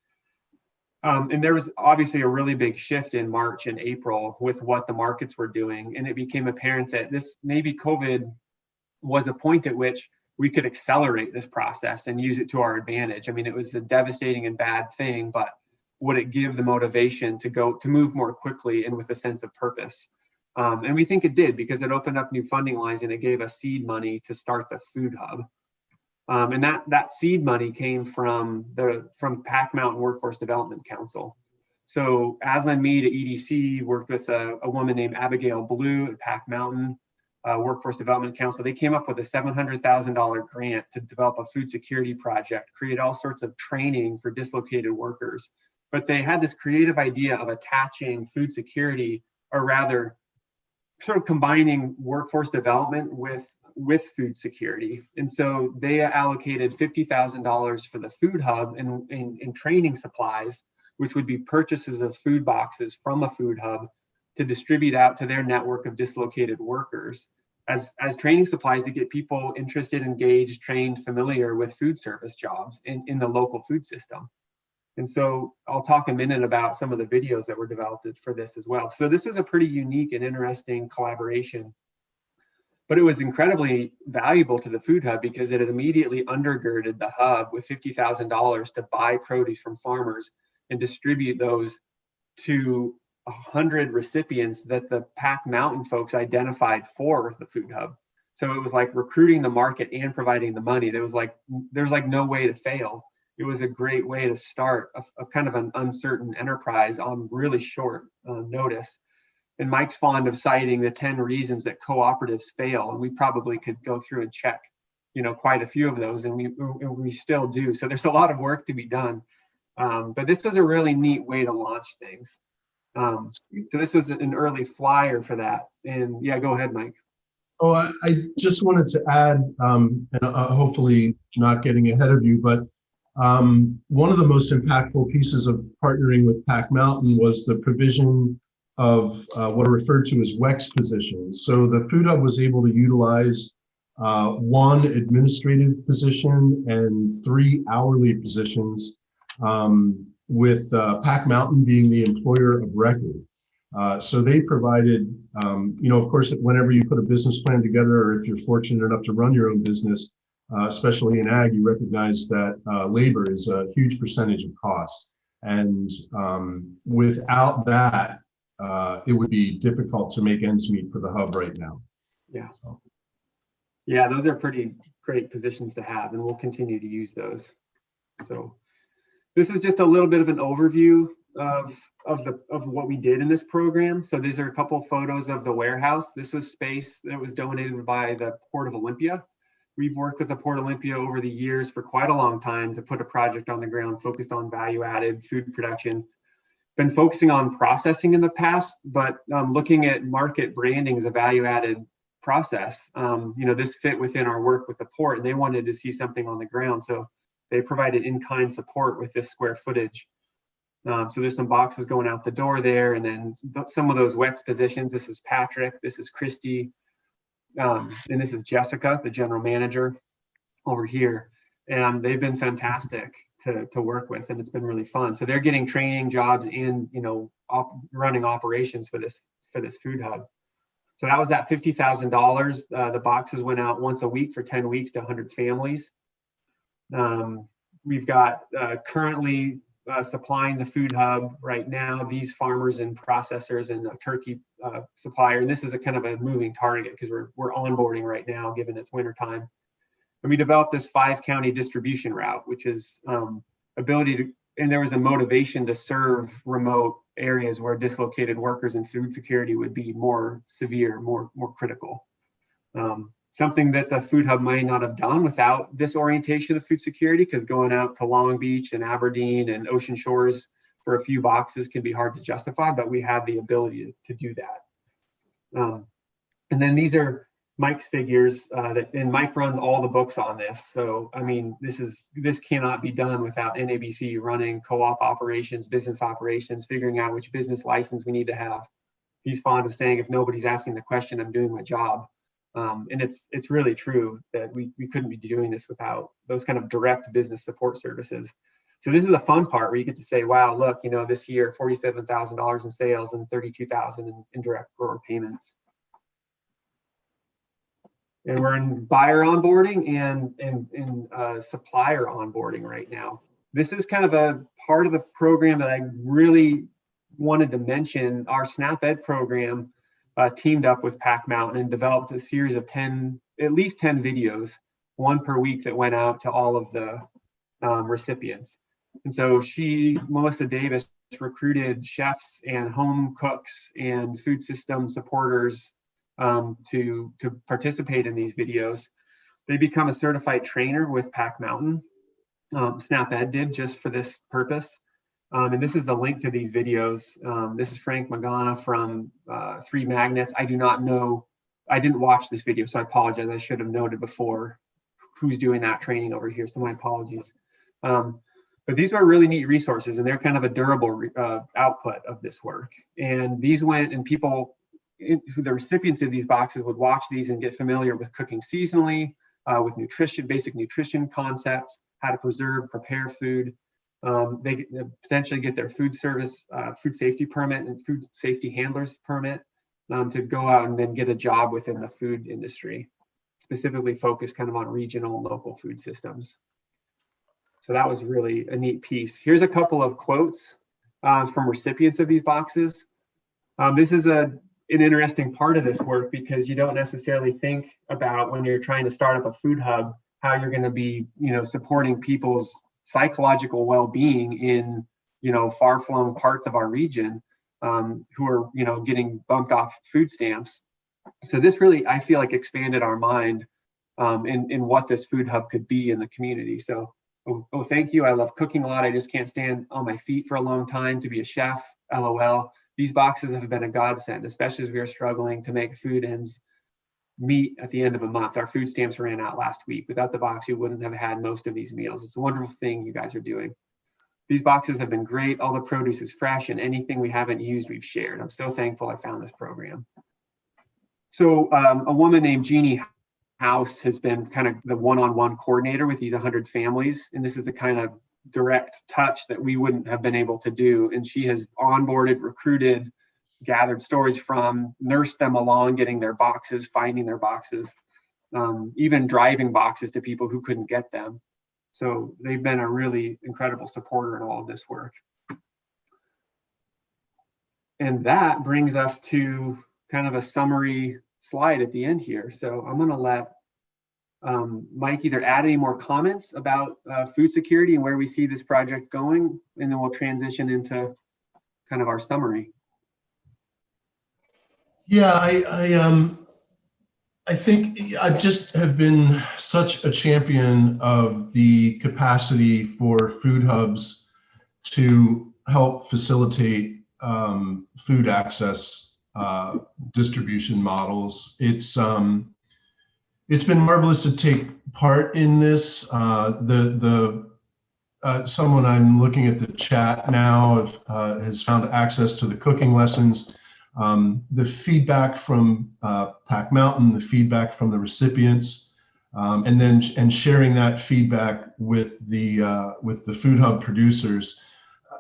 And there was obviously a really big shift in March and April with what the markets were doing. And it became apparent that maybe COVID was a point at which we could accelerate this process and use it to our advantage. I mean, it was a devastating and bad thing, but would it give the motivation to move more quickly and with a sense of purpose? And we think it did, because it opened up new funding lines and it gave us seed money to start the food hub. And that seed money came from Pack Mountain Workforce Development Council. So Aslan Mead at EDC worked with a woman named Abigail Blue at Pack Mountain Workforce Development Council. They came up with a $700,000 grant to develop a food security project, create all sorts of training for dislocated workers. But they had this creative idea of attaching food security, or rather sort of combining workforce development with food security. And so they allocated $50,000 for the food hub and training supplies, which would be purchases of food boxes from a food hub to distribute out to their network of dislocated workers as training supplies to get people interested, engaged, trained, familiar with food service jobs in the local food system. And so I'll talk a minute about some of the videos that were developed for this as well. So this was a pretty unique and interesting collaboration, but it was incredibly valuable to the food hub because it had immediately undergirded the hub with $50,000 to buy produce from farmers and distribute those to 100 recipients that the Pack Mountain folks identified for the food hub. So it was like recruiting the market and providing the money. There was like no way to fail. It was a great way to start a kind of an uncertain enterprise on really short notice. And Mike's fond of citing the 10 reasons that cooperatives fail, and we probably could go through and check, quite a few of those, and we still do. So there's a lot of work to be done. But this was a really neat way to launch things. So this was an early flyer for that. And yeah, go ahead, Mike. Oh, I just wanted to add, and hopefully not getting ahead of you, but one of the most impactful pieces of partnering with Pack Mountain was the provision of what are referred to as WEX positions. So the food hub was able to utilize one administrative position and 3 hourly positions, with Pack Mountain being the employer of record. So they provided, of course, whenever you put a business plan together, or if you're fortunate enough to run your own business, especially in ag, you recognize that labor is a huge percentage of cost. And without that, it would be difficult to make ends meet for the hub right now. Yeah. So. Yeah, those are pretty great positions to have, and we'll continue to use those. So this is just a little bit of an overview of what we did in this program. So these are a couple of photos of the warehouse. This was space that was donated by the Port of Olympia. We've worked with the Port of Olympia over the years for quite a long time to put a project on the ground focused on value-added food production. Been focusing on processing in the past, but looking at market branding as a value-added process. This fit within our work with the port, and they wanted to see something on the ground. So they provided in-kind support with this square footage. So there's some boxes going out the door there, and then some of those WEX positions. This is Patrick, this is Christy, and this is Jessica, the general manager over here. And they've been fantastic to work with, and it's been really fun. So they're getting training jobs and running operations for this food hub. So that was at $50,000. The boxes went out once a week for 10 weeks to 100 families. We've got currently supplying the food hub right now, these farmers and processors and a turkey supplier. And this is a kind of a moving target because we're onboarding right now, given it's winter time. And we developed this 5-county distribution route, which is ability to, and there was a motivation to serve remote areas where dislocated workers and food security would be more severe, more critical. Something that the food hub might not have done without this orientation of food security, because going out to Long Beach and Aberdeen and Ocean Shores for a few boxes can be hard to justify, but we have the ability to do that. And then these are Mike's figures and Mike runs all the books on this. So, I mean, this cannot be done without NABC running co-op operations, business operations, figuring out which business license we need to have. He's fond of saying, if nobody's asking the question, I'm doing my job. And it's really true that we couldn't be doing this without those kind of direct business support services. So this is the fun part where you get to say, wow, look, this year, $47,000 in sales and $32,000 in indirect grower payments. And we're in buyer onboarding and supplier onboarding right now. This is kind of a part of the program that I really wanted to mention. Our SNAP Ed program teamed up with Pack Mountain and developed a series of at least 10 videos, one per week, that went out to all of the recipients. And so Melissa Davis, recruited chefs and home cooks and food system supporters to participate in these videos. They become a certified trainer with Pack Mountain. SNAP Ed did, just for this purpose. And this is the link to these videos. This is Frank Magana from 3 Magnets. I do not know, I didn't watch this video, so I apologize. I should have noted before who's doing that training over here, so my apologies. But these are really neat resources, and they're kind of a durable output of this work. And these went, and people, the recipients of these boxes would watch these and get familiar with cooking seasonally, with nutrition, basic nutrition concepts, how to preserve, prepare food. They potentially get their food safety permit and food safety handlers permit to go out and then get a job within the food industry, specifically focused kind of on regional and local food systems. So that was really a neat piece. Here's a couple of quotes from recipients of these boxes. This is an interesting part of this work, because you don't necessarily think about, when you're trying to start up a food hub, how you're going to be, supporting people's psychological well-being in, far-flung parts of our region, who are, getting bumped off food stamps. So this really, I feel like, expanded our mind in what this food hub could be in the community. So, oh, thank you. I love cooking a lot. I just can't stand on my feet for a long time to be a chef. LOL. These boxes have been a godsend, especially as we are struggling to make food ends meet at the end of a month. Our food stamps ran out last week. Without the box, you wouldn't have had most of these meals. It's a wonderful thing you guys are doing. These boxes have been great. All the produce is fresh, and anything we haven't used, we've shared. I'm so thankful I found this program. So a woman named Jeannie House has been kind of the one-on-one coordinator with these 100 families. And this is the kind of direct touch that we wouldn't have been able to do. And she has onboarded, recruited, gathered stories from, nursed them along, getting their boxes, finding their boxes, even driving boxes to people who couldn't get them. So they've been a really incredible supporter in all of this work. And that brings us to kind of a summary slide at the end here. So I'm going to let Mike either add any more comments about food security and where we see this project going, and then we'll transition into kind of our summary. Yeah, I think I just have been such a champion of the capacity for food hubs to help facilitate food access distribution models. It's been marvelous to take part in this. Someone I'm looking at the chat now has found access to the cooking lessons. The feedback from Pack Mountain, the feedback from the recipients, and sharing that feedback with the food hub producers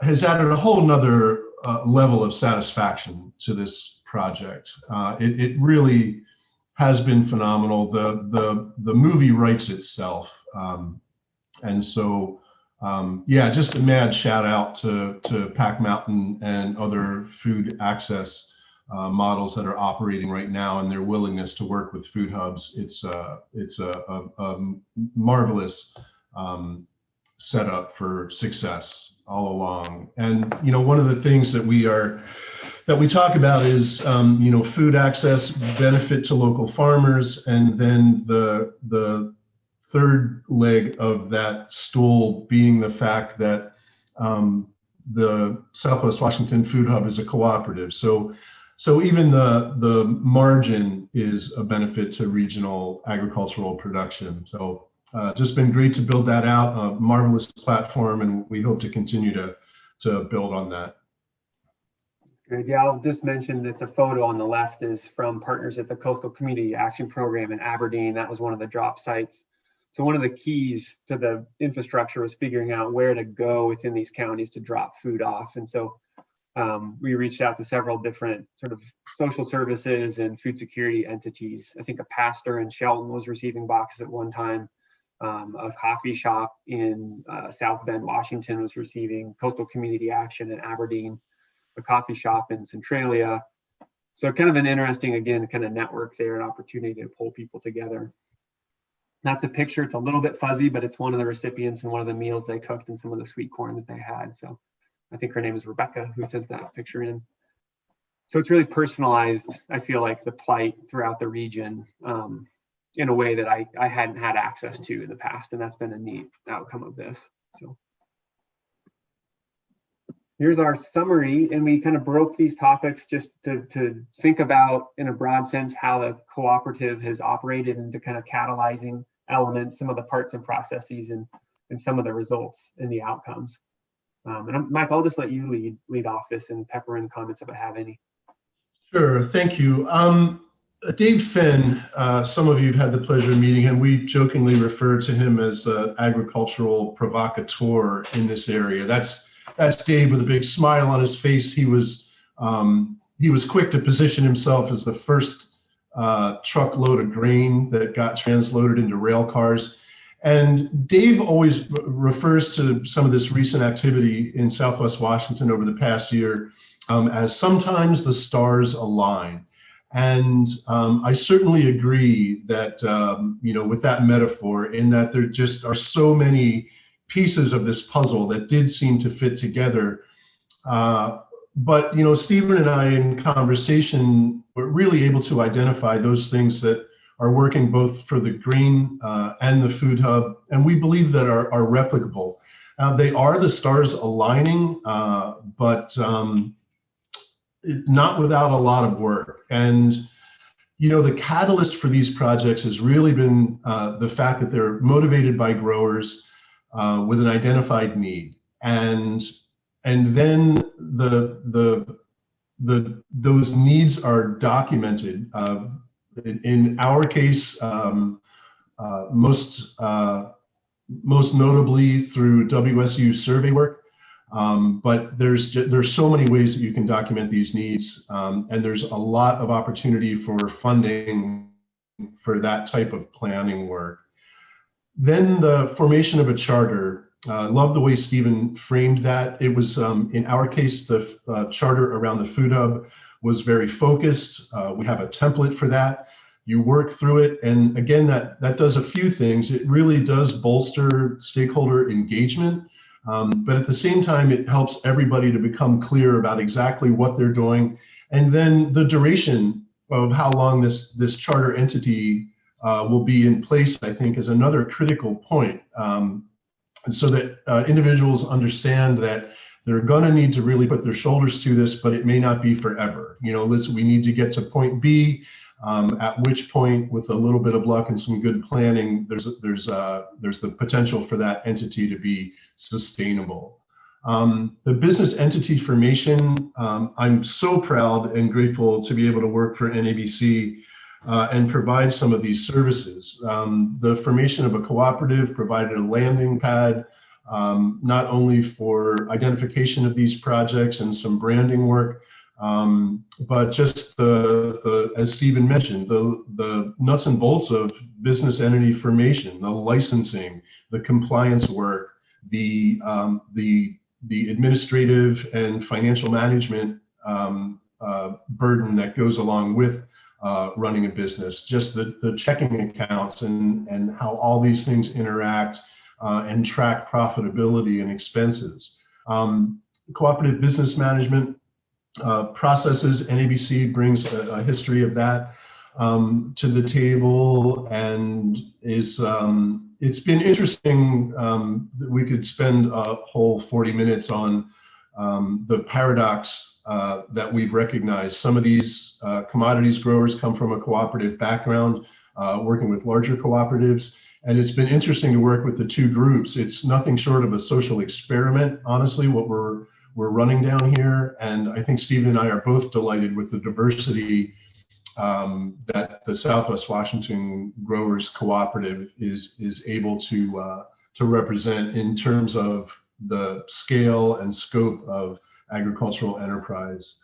has added a whole nother level of satisfaction to this project. It really has been phenomenal. The movie writes itself, and so yeah, just a mad shout out to Pack Mountain and other food access models that are operating right now, and their willingness to work with food hubs. It's a marvelous setup for success all along. And one of the things that we talk about is food access, benefit to local farmers, and then the third leg of that stool being the fact that the Southwest Washington Food Hub is a cooperative. So So even the margin is a benefit to regional agricultural production. So just been great to build that out, a marvelous platform, and we hope to continue to build on that. Good. Yeah, I'll just mention that the photo on the left is from partners at the Coastal Community Action Program in Aberdeen. That was one of the drop sites. So one of the keys to the infrastructure was figuring out where to go within these counties to drop food off. And so we reached out to several different sort of social services and food security entities. I think a pastor in Shelton was receiving boxes at one time. A coffee shop in South Bend, Washington was receiving. Coastal Community Action in Aberdeen, a coffee shop in Centralia. So kind of an interesting, again, kind of network there, an opportunity to pull people together. That's a picture. It's a little bit fuzzy, but it's one of the recipients and one of the meals they cooked and some of the sweet corn that they had. So I think her name is Rebecca, who sent that picture in. So it's really personalized, I feel like, the plight throughout the region in a way that I hadn't had access to in the past. And that's been a neat outcome of this. So here's our summary, and we kind of broke these topics just to think about, in a broad sense, how the cooperative has operated into kind of catalyzing elements, some of the parts and processes, and some of the results and the outcomes. And Mike, I'll just let you lead off this and pepper in comments if I have any. Sure, thank you. Dave Finn, some of you have had the pleasure of meeting him. We jokingly refer to him as an agricultural provocateur in this area. That's Dave with a big smile on his face. He was quick to position himself as the first truckload of grain that got transloaded into rail cars. And Dave always refers to some of this recent activity in Southwest Washington over the past year as sometimes the stars align. And I certainly agree that, with that metaphor, in that there just are so many pieces of this puzzle that did seem to fit together. But, Stephen and I in conversation were really able to identify those things that are working both for the grain and the food hub, and we believe that are replicable. They are the stars aligning, but not without a lot of work. And, the catalyst for these projects has really been the fact that they're motivated by growers with an identified need. And then those needs are documented. In our case, most notably through WSU survey work, but there's so many ways that you can document these needs, and there's a lot of opportunity for funding for that type of planning work. Then the formation of a charter. Love the way Stephen framed that. It was, in our case, the charter around the food hub was very focused. We have a template for that. You work through it, and again, that does a few things. It really does bolster stakeholder engagement, but at the same time, it helps everybody to become clear about exactly what they're doing, and then the duration of how long this charter entity will be in place, I think, is another critical point, so that individuals understand that they're going to need to really put their shoulders to this, but it may not be forever. We need to get to point B, at which point, with a little bit of luck and some good planning, there's the potential for that entity to be sustainable. The business entity formation, I'm so proud and grateful to be able to work for NABC and provide some of these services. The formation of a cooperative provided a landing pad, not only for identification of these projects and some branding work, but just as Stephen mentioned, the nuts and bolts of business entity formation, the licensing, the compliance work, the administrative and financial management burden that goes along with running a business, just the checking accounts and how all these things interact and track profitability and expenses. Cooperative business management processes, NABC brings a history of that to the table, and it's been interesting. We could spend a whole 40 minutes on the paradox that we've recognized. Some of these commodities growers come from a cooperative background, working with larger cooperatives. And it's been interesting to work with the two groups. It's nothing short of a social experiment, honestly, what we're running down here. And I think Stephen and I are both delighted with the diversity that the Southwest Washington Growers Cooperative is able to represent in terms of the scale and scope of agricultural enterprise.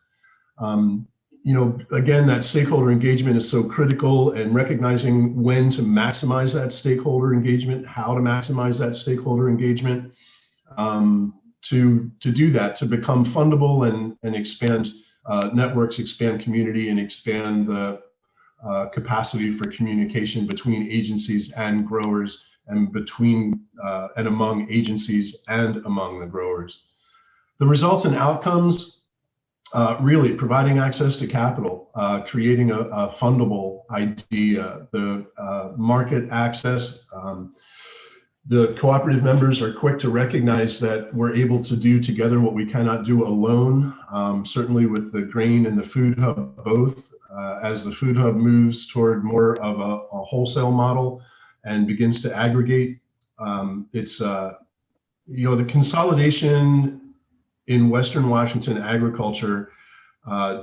You know, again, that stakeholder engagement is so critical, and recognizing when to maximize that stakeholder engagement, how to maximize that stakeholder engagement, to do that, to become fundable and expand networks, expand community, and expand the capacity for communication between agencies and growers, and between and among agencies and among the growers. The results and outcomes, really providing access to capital, creating a fundable idea, the market access. The cooperative members are quick to recognize that we're able to do together what we cannot do alone, certainly with the grain and the food hub both. As the food hub moves toward more of a wholesale model and begins to aggregate, it's, you know, the consolidation in Western Washington agriculture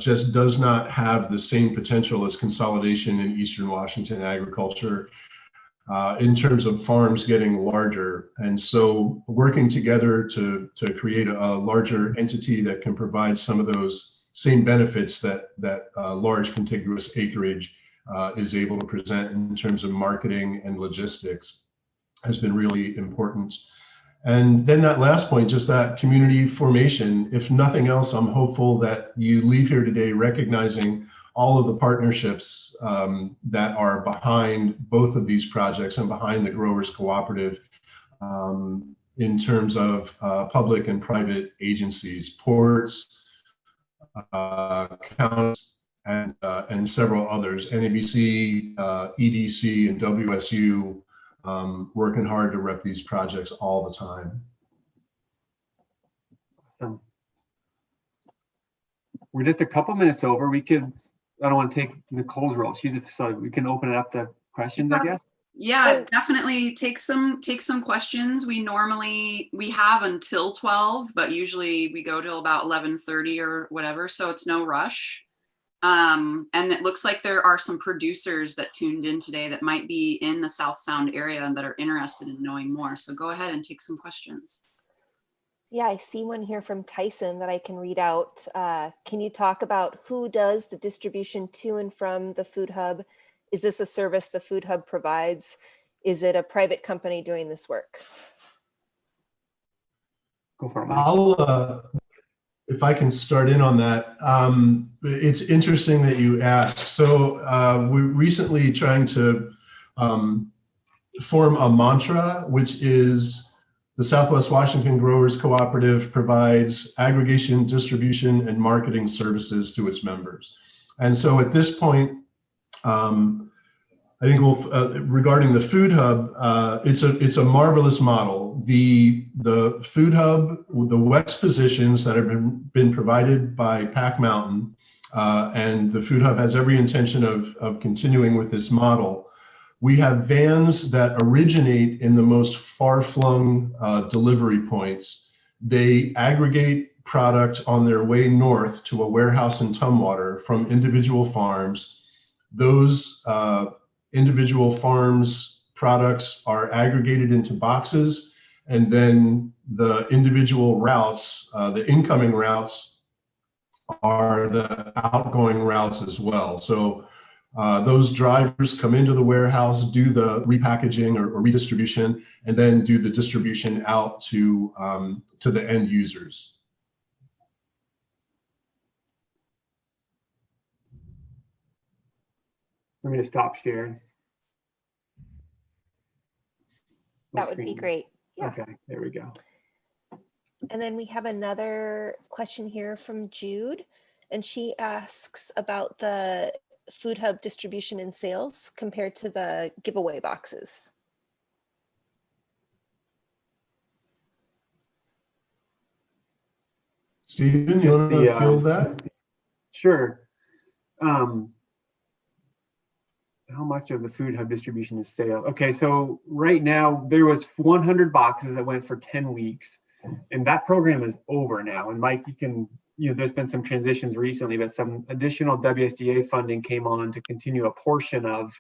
just does not have the same potential as consolidation in Eastern Washington agriculture in terms of farms getting larger. And so working together to create a larger entity that can provide some of those same benefits that large contiguous acreage is able to present in terms of marketing and logistics has been really important. And then that last point, just that community formation. If nothing else, I'm hopeful that you leave here today recognizing all of the partnerships that are behind both of these projects and behind the Growers Cooperative in terms of public and private agencies, ports, counties, and several others, NABC, EDC, and WSU, working hard to rep these projects all the time. Awesome. We're just a couple minutes over. We could, I don't want to take Nicole's role. So we can open it up to questions, I guess. Yeah, definitely take some questions. We have until 12, but usually we go till about 11:30 or whatever, so it's no rush. And it looks like there are some producers that tuned in today that might be in the South Sound area and that are interested in knowing more. So go ahead and take some questions. Yeah, I see one here from Tyson that I can read out. Can you talk about who does the distribution to and from the food hub? Is this a service the food hub provides? Is it a private company doing this work? Go for it, Mike. If I can start in on that, it's interesting that you ask. So we're recently trying to form a mantra, which is the Southwest Washington Growers Cooperative provides aggregation, distribution, and marketing services to its members. And so at this point, I think regarding the food hub, it's a marvelous model. The food hub, the WEX positions that have been provided by Pack Mountain, and the food hub has every intention of continuing with this model. We have vans that originate in the most far-flung delivery points. They aggregate product on their way north to a warehouse in Tumwater from individual farms. Those individual farms' products are aggregated into boxes, and then the individual routes, the incoming routes, are the outgoing routes as well. So those drivers come into the warehouse, do the repackaging or redistribution, and then do the distribution out to the end users. I'm going to stop sharing. That would be great. Yeah. Okay, there we go. And then we have another question here from Jude, and she asks about the food hub distribution and sales compared to the giveaway boxes. Stephen, you want to field that? Sure. How much of the food hub distribution is sale? Okay, so right now there was 100 boxes that went for 10 weeks, and that program is over now. And Mike, there's been some transitions recently, but some additional WSDA funding came on to continue a portion of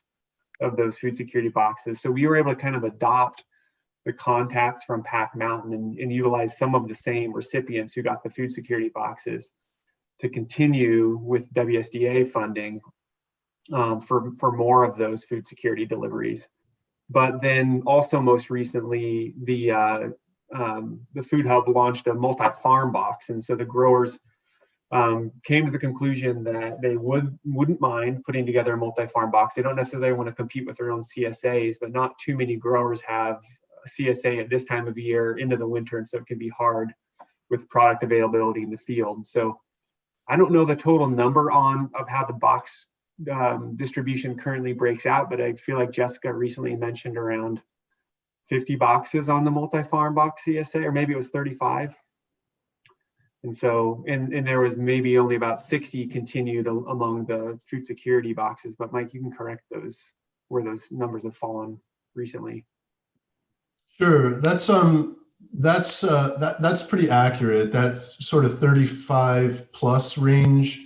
those food security boxes. So we were able to kind of adopt the contacts from Pack Mountain and utilize some of the same recipients who got the food security boxes to continue with WSDA funding for more of those food security deliveries. But then also most recently, the Food Hub launched a multi-farm box, and so the growers came to the conclusion that they wouldn't mind putting together a multi-farm box. They don't necessarily want to compete with their own CSAs, but not too many growers have a CSA at this time of year into the winter, and so it can be hard with product availability in the field. So I don't know the total number of how the box distribution currently breaks out, but I feel like Jessica recently mentioned around 50 boxes on the multi-farm box CSA, or maybe it was 35. And so, and there was maybe only about 60 continued among the food security boxes. But Mike, you can correct those where those numbers have fallen recently. Sure, that's pretty accurate. That's sort of 35 plus range.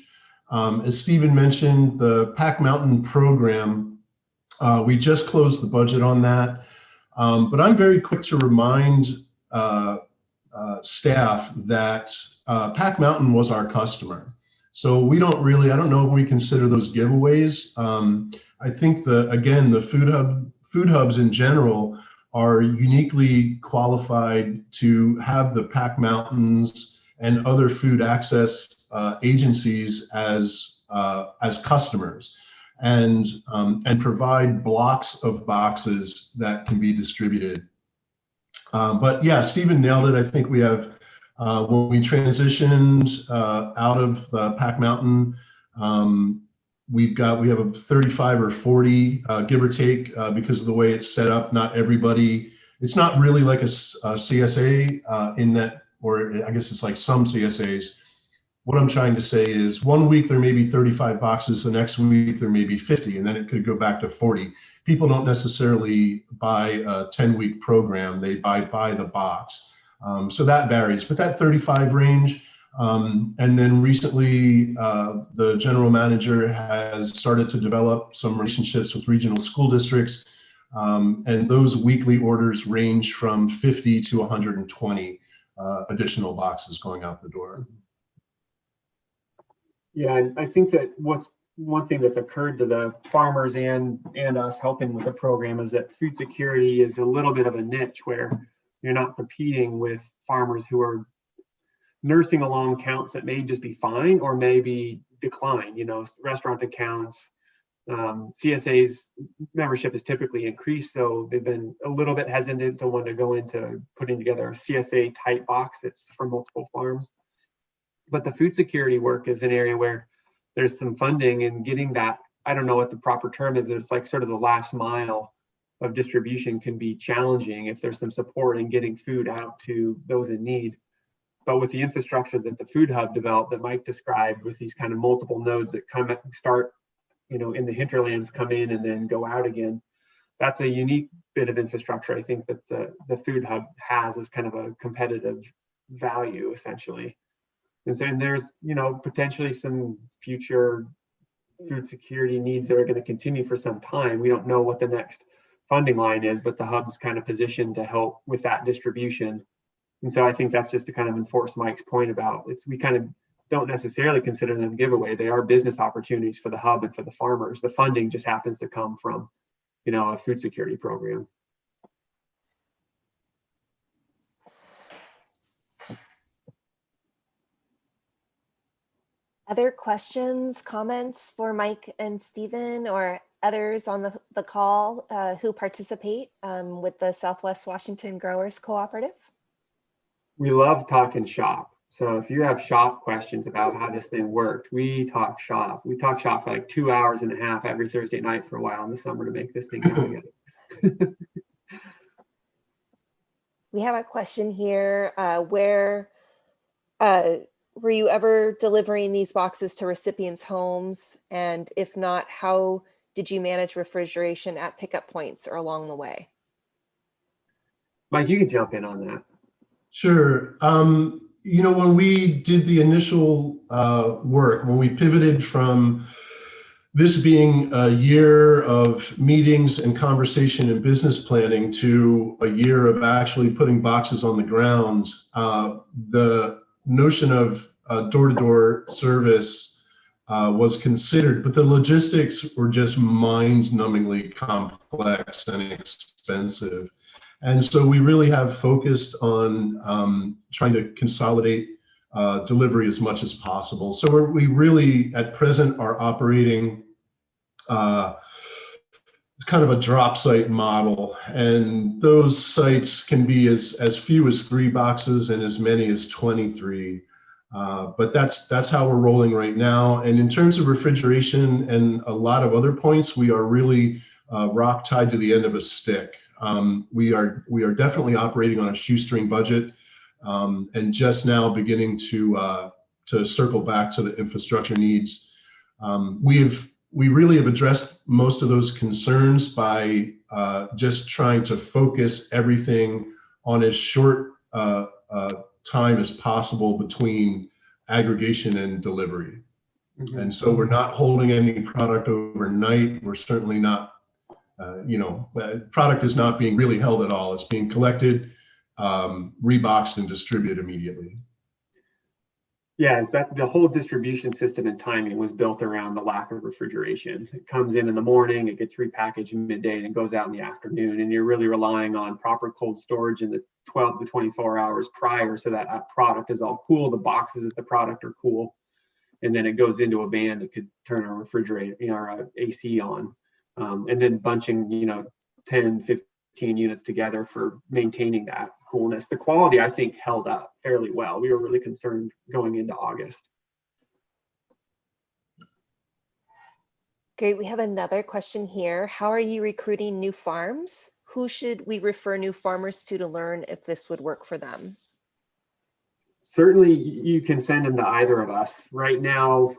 As Stephen mentioned, the Pack Mountain program, we just closed the budget on that. But I'm very quick to remind staff that Pack Mountain was our customer. So we don't really, I don't know if we consider those giveaways. I think the food hubs in general are uniquely qualified to have the Pack Mountains and other food access agencies as customers, and provide blocks of boxes that can be distributed. But yeah, Stephen nailed it. I think we have when we transitioned out of Pack Mountain, we have a 35 or 40 give or take because of the way it's set up. Not everybody. It's not really like a CSA in that, or I guess it's like some CSAs. What I'm trying to say is 1 week there may be 35 boxes, the next week there may be 50, and then it could go back to 40. People don't necessarily buy a 10-week program, they buy the box. So that varies, but that 35 range. And then recently, the general manager has started to develop some relationships with regional school districts, and those weekly orders range from 50 to 120 additional boxes going out the door. Yeah, and I think that one thing that's occurred to the farmers and us helping with the program is that food security is a little bit of a niche where you're not competing with farmers who are nursing along counts that may just be fine or maybe decline. Restaurant accounts, CSA's membership is typically increased, so they've been a little bit hesitant to want to go into putting together a CSA type box that's for multiple farms. But the food security work is an area where there's some funding, and getting that, I don't know what the proper term is, it's like sort of the last mile of distribution can be challenging if there's some support in getting food out to those in need. But with the infrastructure that the Food Hub developed that Mike described, with these kind of multiple nodes that start, in the hinterlands, come in and then go out again, that's a unique bit of infrastructure I think that the Food Hub has as kind of a competitive value, essentially. And so there's, potentially some future food security needs that are going to continue for some time. We don't know what the next funding line is, but the hub's kind of positioned to help with that distribution. And so I think that's just to kind of enforce Mike's point about we kind of don't necessarily consider them giveaway. They are business opportunities for the hub and for the farmers. The funding just happens to come from, a food security program. Other questions, comments for Mike and Stephen or others on the call who participate with the Southwest Washington Growers Cooperative? We love talking shop. So if you have shop questions about how this thing worked, we talk shop. We talk shop for like 2.5 hours every Thursday night for a while in the summer to make this thing go together. We have a question here where were you ever delivering these boxes to recipients' homes? And if not, how did you manage refrigeration at pickup points or along the way? Mike, you can jump in on that. Sure. When we did the initial work, when we pivoted from this being a year of meetings and conversation and business planning to a year of actually putting boxes on the ground, the notion of door-to-door service was considered, but the logistics were just mind-numbingly complex and expensive. And so we really have focused on trying to consolidate delivery as much as possible. So we really, at present, are operating kind of a drop site model. And those sites can be as few as 3 boxes and as many as 23. But that's how we're rolling right now. And in terms of refrigeration and a lot of other points, we are really rock tied to the end of a stick. We are definitely operating on a shoestring budget, and just now beginning to circle back to the infrastructure needs. We really have addressed most of those concerns by just trying to focus everything on as short time as possible between aggregation and delivery. Mm-hmm. And so we're not holding any product overnight. We're certainly not, product is not being really held at all. It's being collected, reboxed, and distributed immediately. Yeah, is that the whole distribution system and timing was built around the lack of refrigeration. It comes in the morning, it gets repackaged midday, and it goes out in the afternoon. And you're really relying on proper cold storage in the 12 to 24 hours prior, so that that product is all cool. The boxes of the product are cool, and then it goes into a van that could turn a refrigerator, or AC on, and then bunching, 10, 15 units together for maintaining that coolness. The quality, I think, held up fairly well. We were really concerned going into August. Great. We have another question here. How are you recruiting new farms? Who should we refer new farmers to learn if this would work for them? Certainly, you can send them to either of us. Right now,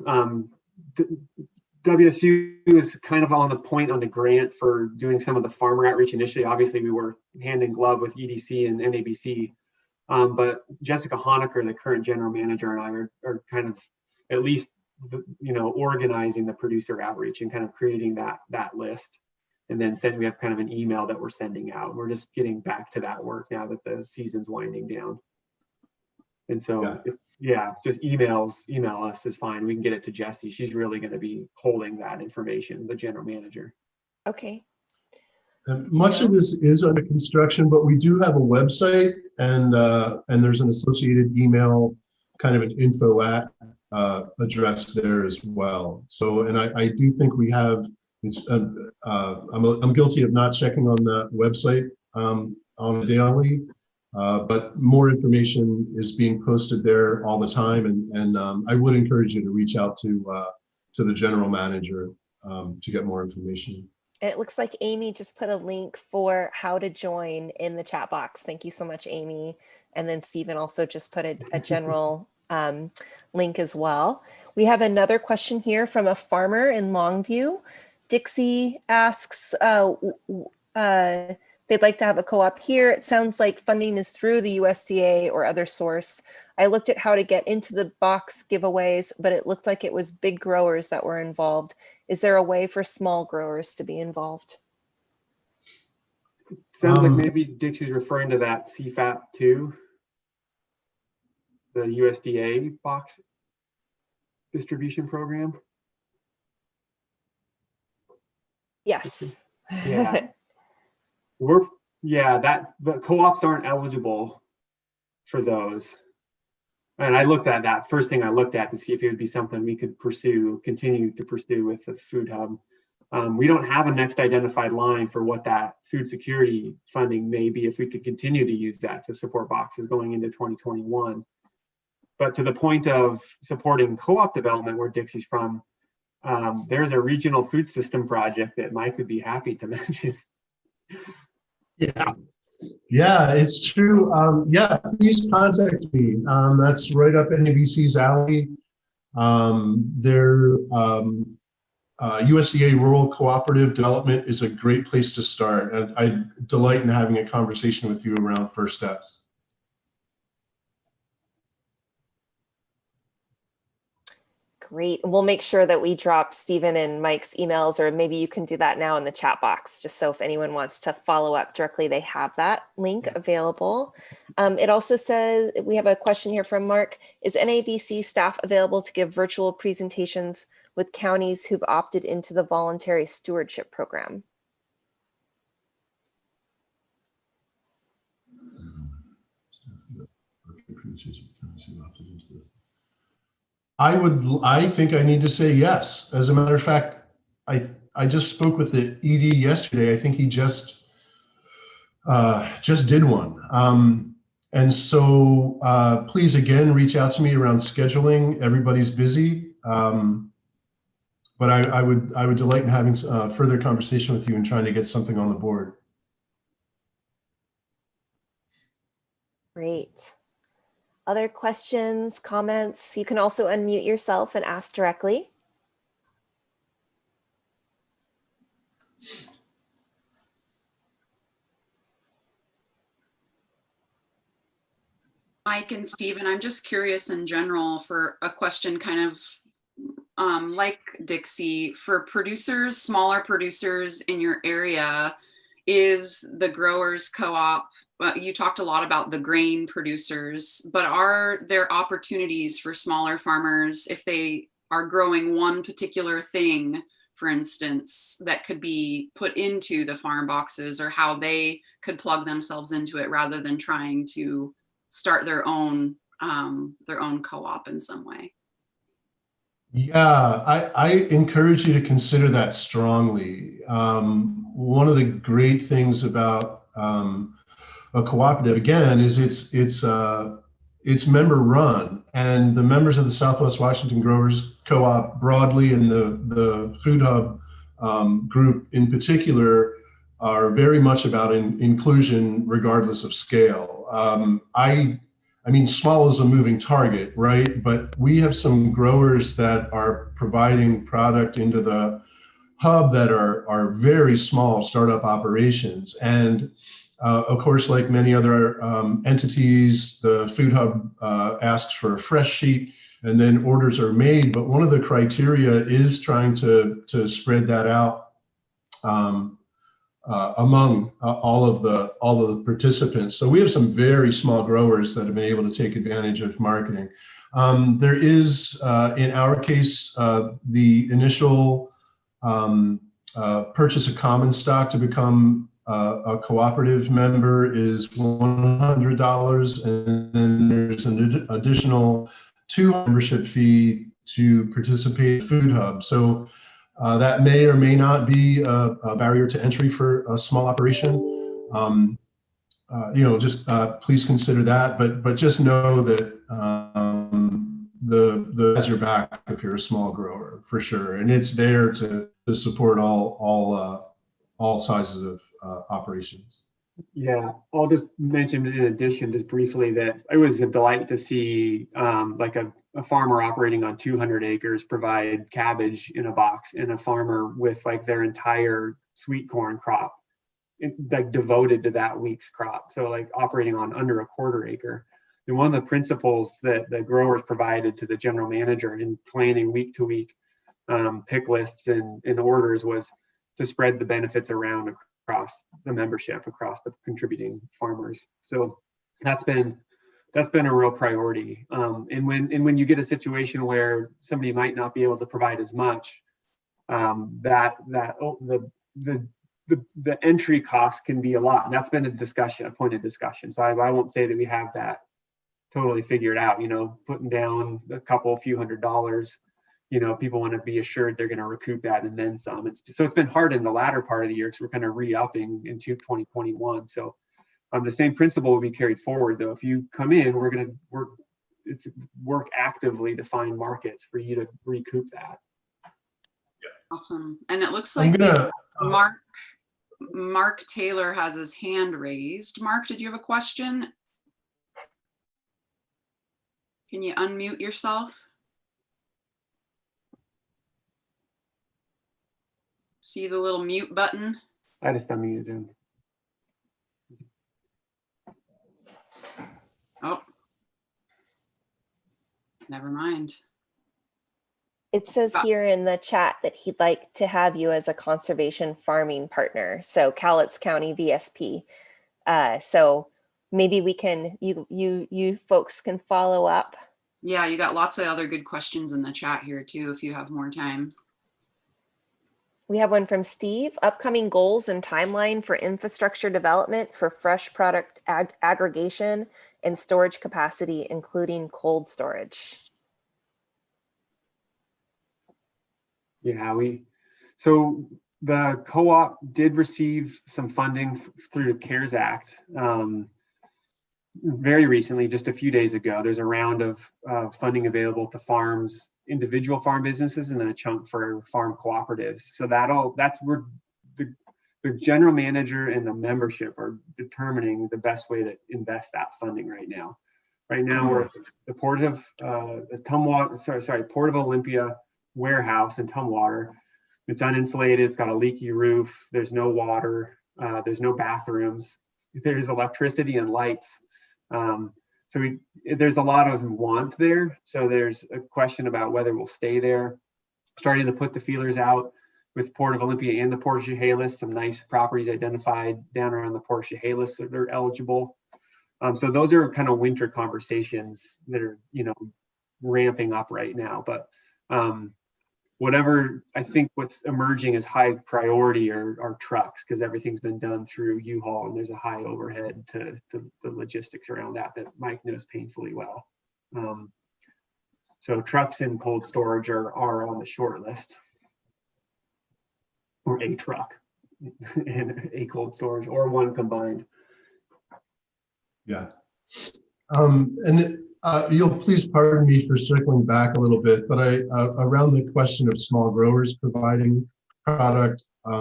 WSU is kind of on the point on the grant for doing some of the farmer outreach initially. Obviously, we were hand in glove with EDC and NABC, but Jessica Honecker, the current general manager, and I are kind of at least, organizing the producer outreach and kind of creating that list. And then we have kind of an email that we're sending out. We're just getting back to that work now that the season's winding down. And so, just email us is fine. We can get it to Jessie. She's really going to be holding that information, the general manager. Okay. And much of this is under construction, but we do have a website, and there's an associated email, kind of an info at address there as well. So, and I do think we have. I'm guilty of not checking on the website on a daily. But more information is being posted there all the time, and I would encourage you to reach out to the general manager to get more information. It looks like Amy just put a link for how to join in the chat box. Thank you so much, Amy. And then Stephen also just put a general link as well. We have another question here from a farmer in Longview. Dixie asks, they'd like to have a co-op here. It sounds like funding is through the USDA or other source. I looked at how to get into the box giveaways, but it looked like it was big growers that were involved. Is there a way for small growers to be involved? Sounds like maybe Dixie's referring to that CFAP 2, the USDA box distribution program. Yes. Yeah. But co-ops aren't eligible for those. And I looked at that. First thing I looked at to see if it would be something we could continue to pursue with the food hub. We don't have a next identified line for what that food security funding may be if we could continue to use that to support boxes going into 2021. But to the point of supporting co-op development where Dixie's from, there's a regional food system project that Mike would be happy to mention. Yeah, Yeah, it's true. Yeah, please contact me. That's right up NABC's alley. Their USDA Rural Cooperative Development is a great place to start. And I delight in having a conversation with you around first steps. Great. And we'll make sure that we drop Stephen and Mike's emails, or maybe you can do that now in the chat box, just so if anyone wants to follow up directly, they have that link available. It also says, we have a question here from Mark. Is NABC staff available to give virtual presentations with counties who've opted into the voluntary stewardship program? I think I need to say yes. As a matter of fact, I just spoke with the ED yesterday. I think he just did one. And so please again, reach out to me around scheduling. Everybody's busy. But I would delight in having further conversation with you and trying to get something on the board. Great. Other questions, comments? You can also unmute yourself and ask directly. Mike and Stephen, I'm just curious in general for a question kind of like Dixie, for producers, smaller producers in your area, is the growers co-op, you talked a lot about the grain producers, but are there opportunities for smaller farmers if they are growing one particular thing, for instance, that could be put into the farm boxes, or how they could plug themselves into it rather than trying to start their own co-op in some way? Yeah, I encourage you to consider that strongly. One of the great things about a cooperative, again, is it's member run, and the members of the Southwest Washington Growers Co-op broadly, and the Food Hub group in particular, are very much about inclusion regardless of scale. I mean, small is a moving target, right? But we have some growers that are providing product into the hub that are very small startup operations. And of course, like many other entities, the Food Hub asks for a fresh sheet, and then orders are made. But one of the criteria is trying to spread that out among all of the participants. So we have some very small growers that have been able to take advantage of marketing. There is, in our case, the initial purchase of common stock to become a cooperative member is $100, and then there's an additional $200 membership fee to participate in Food Hub. So that may or may not be a barrier to entry for a small operation. Just please consider that, but just know that the has your back if you're a small grower, for sure, and it's there to support all sizes of operations. Yeah, I'll just mention in addition, just briefly, that it was a delight to see like a farmer operating on 200 acres provide cabbage in a box, and a farmer with like their entire sweet corn crop like devoted to that week's crop. So like operating on under a quarter acre. And one of the principles that the growers provided to the general manager in planning week to week pick lists and orders was to spread the benefits around across the membership, across the contributing farmers. So that's been a real priority. And when you get a situation where somebody might not be able to provide as much, the entry cost can be a lot, and that's been a point of discussion. So I won't say that we have that totally figured out. Putting down a few $100s. People want to be assured they're going to recoup that and then some. So it's been hard in the latter part of the year because we're kind of re-upping into 2021. So the same principle will be carried forward, though. If you come in, we're going to work actively to find markets for you to recoup that. Awesome. And it looks like Mark Mark Taylor has his hand raised. Mark, did you have a question? Can you unmute yourself? See the little mute button? I just unmuted him. Oh, never mind. It says here in the chat that he'd like to have you as a conservation farming partner. So Cowlitz County VSP. So maybe we can, you folks can follow up. Yeah, you got lots of other good questions in the chat here too, if you have more time. We have one from Steve. Upcoming goals and timeline for infrastructure development for fresh product aggregation and storage capacity, including cold storage. Yeah, so the co-op did receive some funding through the CARES Act very recently, just a few days ago. There's a round of funding available to individual farm businesses, and then a chunk for farm cooperatives. So that's where the general manager and the membership are determining the best way to invest that funding right now. Right now, we're the Port of Olympia warehouse in Tumwater. It's uninsulated, it's got a leaky roof, there's no water, there's no bathrooms, there's electricity and lights. There's a lot of want there. So there's a question about whether we'll stay there. Starting to put the feelers out with Port of Olympia and the Port of Chehalis, some nice properties identified down around the Port of Chehalis that are eligible. So those are kind of winter conversations that are, ramping up right now. But I think what's emerging as high priority are trucks, because everything's been done through U-Haul, and there's a high overhead to the logistics around that Mike knows painfully well. So trucks and cold storage are on the short list, or a truck and a cold storage, or one combined. Yeah. You'll please pardon me for circling back a little bit, but around the question of small growers providing product, I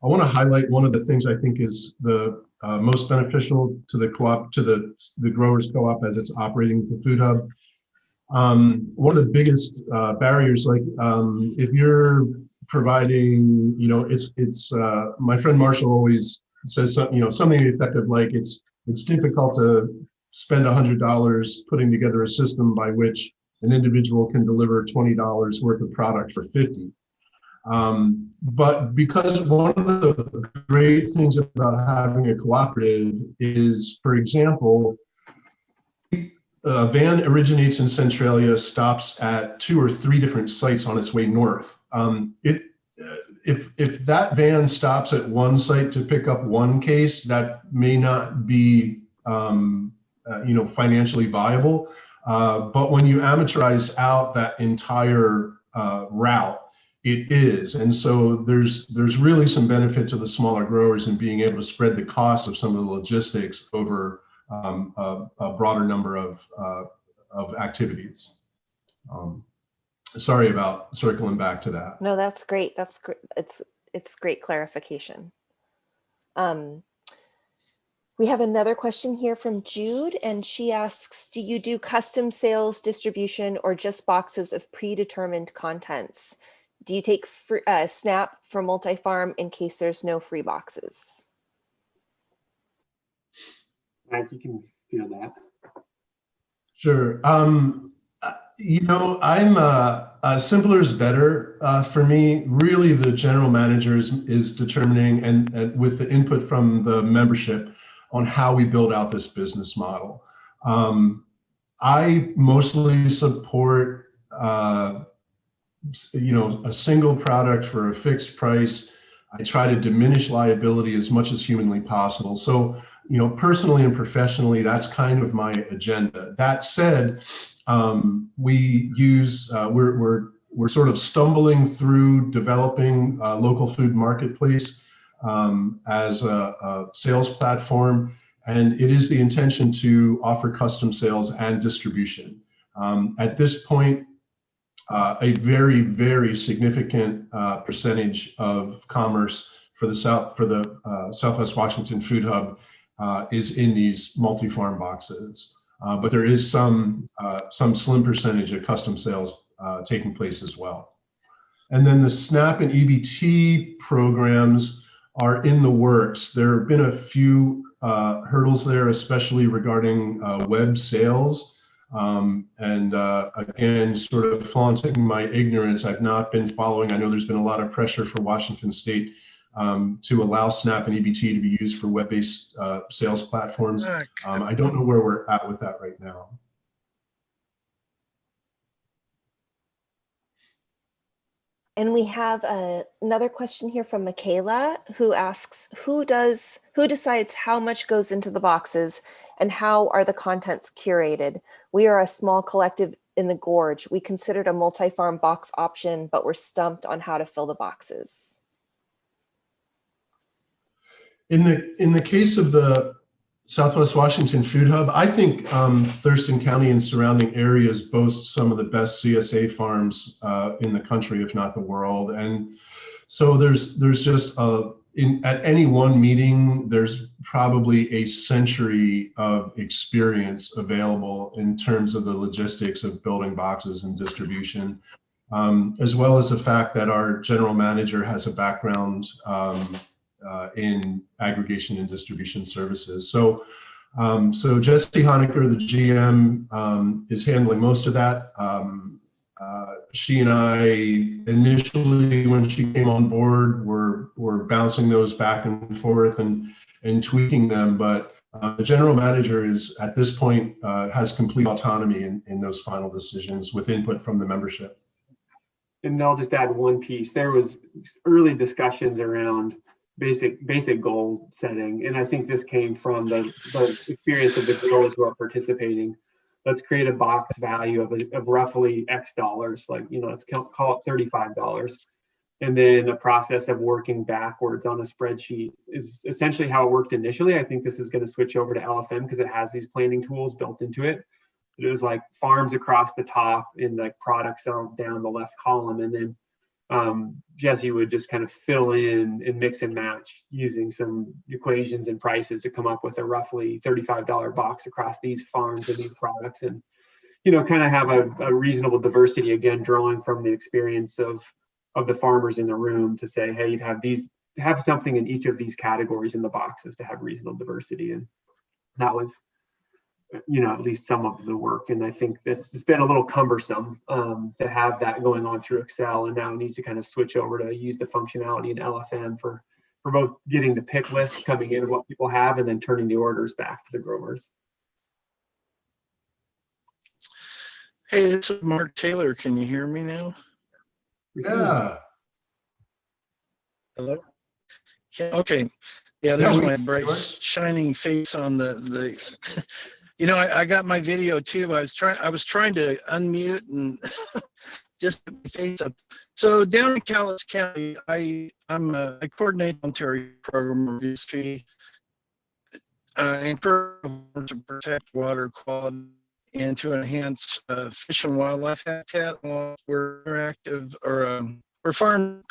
want to highlight one of the things I think is the most beneficial to the co-op, to the growers co-op as it's operating with the Food Hub. One of the biggest barriers, like if you're providing, it's my friend Marshall always says something, something effective like it's difficult to spend $100 putting together a system by which an individual can deliver $20 worth of product for $50. But because one of the great things about having a cooperative is, for example, a van originates in Centralia, stops at 2 or 3 different sites on its way north. If that van stops at one site to pick up one case, that may not be financially viable. But when you amortize out that entire route, it is. And so there's really some benefit to the smaller growers in being able to spread the cost of some of the logistics over a broader number of activities. Sorry about circling back to that. No, that's great. That's great. It's great clarification. We have another question here from Jude, and she asks, do you do custom sales, distribution, or just boxes of predetermined contents? Do you take SNAP for multi-farm in case there's no free boxes? Mike, you can feel that. Sure. I'm simpler is better for me. Really, the general manager is determining, and with the input from the membership, on how we build out this business model. I mostly support, a single product for a fixed price. I try to diminish liability as much as humanly possible. So, personally and professionally, that's kind of my agenda. That said, we're sort of stumbling through developing a local food marketplace as a sales platform, and it is the intention to offer custom sales and distribution. At this point, a very, very significant percentage of commerce for the Southwest Washington Food Hub is in these multi-farm boxes. But there is some slim percentage of custom sales taking place as well. And then the SNAP and EBT programs are in the works. There have been a few hurdles there, especially regarding web sales. Again, sort of flaunting my ignorance, I've not been following. I know there's been a lot of pressure for Washington State to allow SNAP and EBT to be used for web-based sales platforms. I don't know where we're at with that right now. And we have another question here from Michaela, who asks, who decides how much goes into the boxes and how are the contents curated? We are a small collective in the Gorge. We considered a multi-farm box option, but we're stumped on how to fill the boxes. In the case of the Southwest Washington Food Hub, I think Thurston County and surrounding areas boast some of the best CSA farms in the country, if not the world. And so there's just at any one meeting, there's probably a century of experience available in terms of the logistics of building boxes and distribution, as well as the fact that our general manager has a background in aggregation and distribution services. So Jesse Honecker, the GM, is handling most of that. She and I initially, when she came on board, were bouncing those back and forth and tweaking them. But the general manager is, at this point, has complete autonomy in those final decisions with input from the membership. And I'll just add one piece. There was early discussions around basic goal setting, and I think this came from the experience of the growers who are participating. Let's create a box value of roughly X dollars, like, let's call it $35, and then a process of working backwards on a spreadsheet is essentially how it worked initially. I think this is going to switch over to LFM because it has these planning tools built into it. It was like farms across the top and like products down the left column, and then Jesse would just kind of fill in and mix and match using some equations and prices to come up with a roughly $35 box across these farms and these products, and kind of have a reasonable diversity, again drawing from the experience of the farmers in the room to say, hey, you'd have something in each of these categories in the boxes to have reasonable diversity. And that was at least some of the work. And I think it's been a little cumbersome to have that going on through Excel, and now it needs to kind of switch over to use the functionality in LFM for both getting the pick list coming in of what people have and then turning the orders back to the growers. Hey, this is Mark Taylor. Can you hear me now? Yeah. Hello? Yeah, okay. Yeah, there's my bright shining face on the I got my video too. I was trying to unmute and just put my face up. So down in Chehalis County, I coordinate the Ontario program of WSU to protect water quality and to enhance fish and wildlife habitat. We're interactive, or farming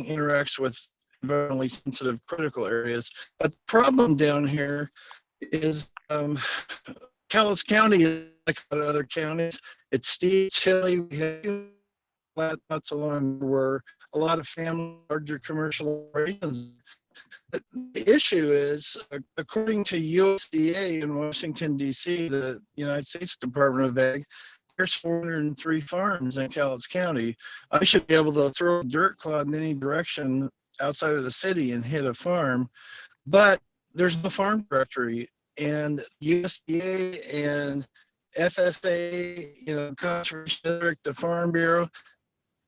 interacts with environmentally sensitive critical areas. But the problem down here is Chehalis County is like other counties. It's steep, it's hilly. We have flat spots along where a lot of family, larger commercial operations. But the issue is, according to USDA in Washington, D.C., the United States Department of Ag, there's 403 farms in Chehalis County. I should be able to throw a dirt clod in any direction outside of the city and hit a farm, but there's no farm directory. And USDA and FSA, Conservation District, the Farm Bureau,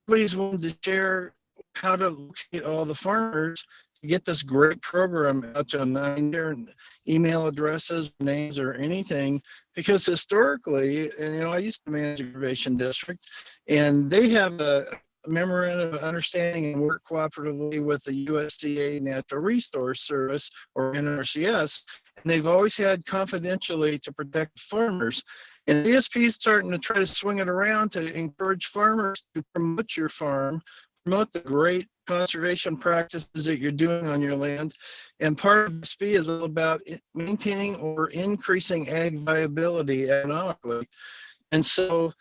everybody's willing to share how to locate all the farmers to get this great program out to 9 different email addresses, names, or anything. Because historically, and I used to manage a conservation district, and they have a memorandum of understanding and work cooperatively with the USDA Natural Resource Service, or NRCS, and they've always had confidentially to protect farmers. And the ESP is starting to try to swing it around to encourage farmers to promote your farm promote the great conservation practices that you're doing on your land. And part of SB is all about maintaining or increasing ag viability economically. And so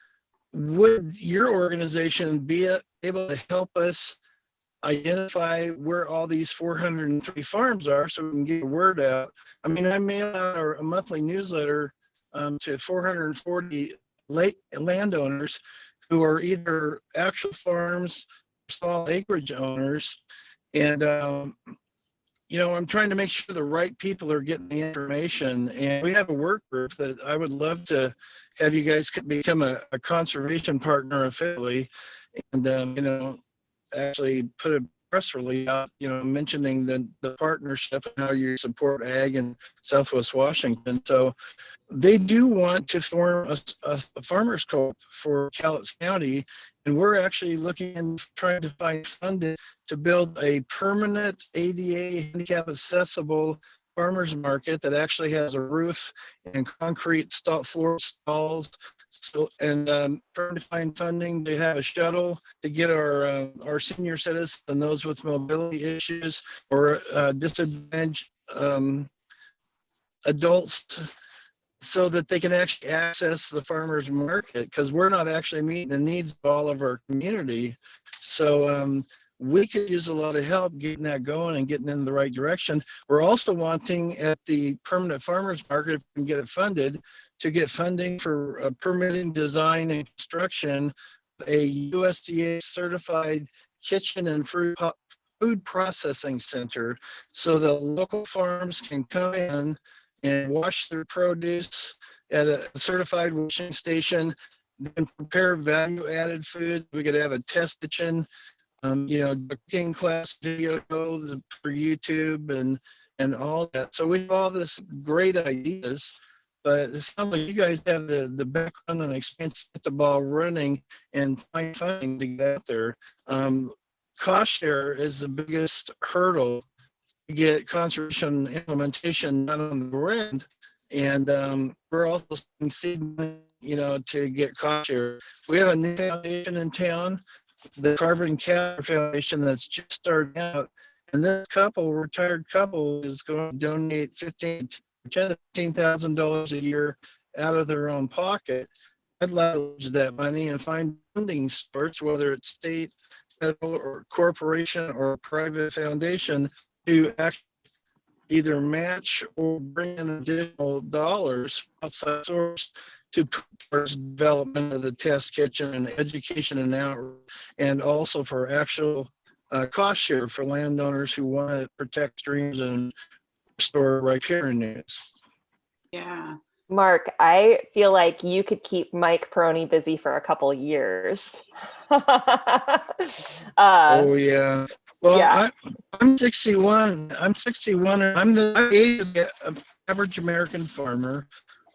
would your organization be able to help us identify where all these 403 farms are so we can get the word out? I mean, I mail out a monthly newsletter to 440 landowners who are either actual farms, small acreage owners. And, you know, I'm trying to make sure the right people are getting the information. And we have a work group that I would love to have you guys become a conservation partner affiliate, and, you know, actually put a press release out, you know, mentioning the partnership and how you support ag in Southwest Washington. So they do want to form a farmers co-op for Cowlitz County, and we're actually looking and trying to find funding to build a permanent ADA handicap accessible farmers market that actually has a roof and concrete floor stalls. So, and trying to find funding to have a shuttle to get our senior citizens and those with mobility issues or disadvantaged adults, so that they can actually access the farmers market, because we're not actually meeting the needs of all of our community. So we could use a lot of help getting that going and getting in the right direction. We're also wanting at the permanent farmers market, if we can get it funded, to get funding for permitting, design, and construction, a USDA certified kitchen and food processing center, so the local farms can come in and wash their produce at a certified washing station, then prepare value-added foods. We could have a test kitchen, you know, cooking class video for YouTube and all that. So we have all this great ideas, but it sounds like you guys have the background and experience to get the ball running and find funding to get out there. Cost share is the biggest hurdle to get conservation implementation done on the ground, and we're also seeing, you know, to get cost share. We have a new foundation in town, the Carbon Capture Foundation, that's just starting out, and this retired couple, is going to donate $15,000 a year out of their own pocket. I'd leverage that money and find funding source, whether it's state, federal, or corporation, or private foundation, to actually either match or bring in additional dollars outside source to towards development of the test kitchen and education and outreach, and also for actual cost share for landowners who want to protect streams and restore riparian units. Yeah. Mark, I feel like you could keep Mike Peroni busy for a couple years. Oh yeah. Well, yeah. I'm 61. I'm 61. And I'm the age of the average American farmer.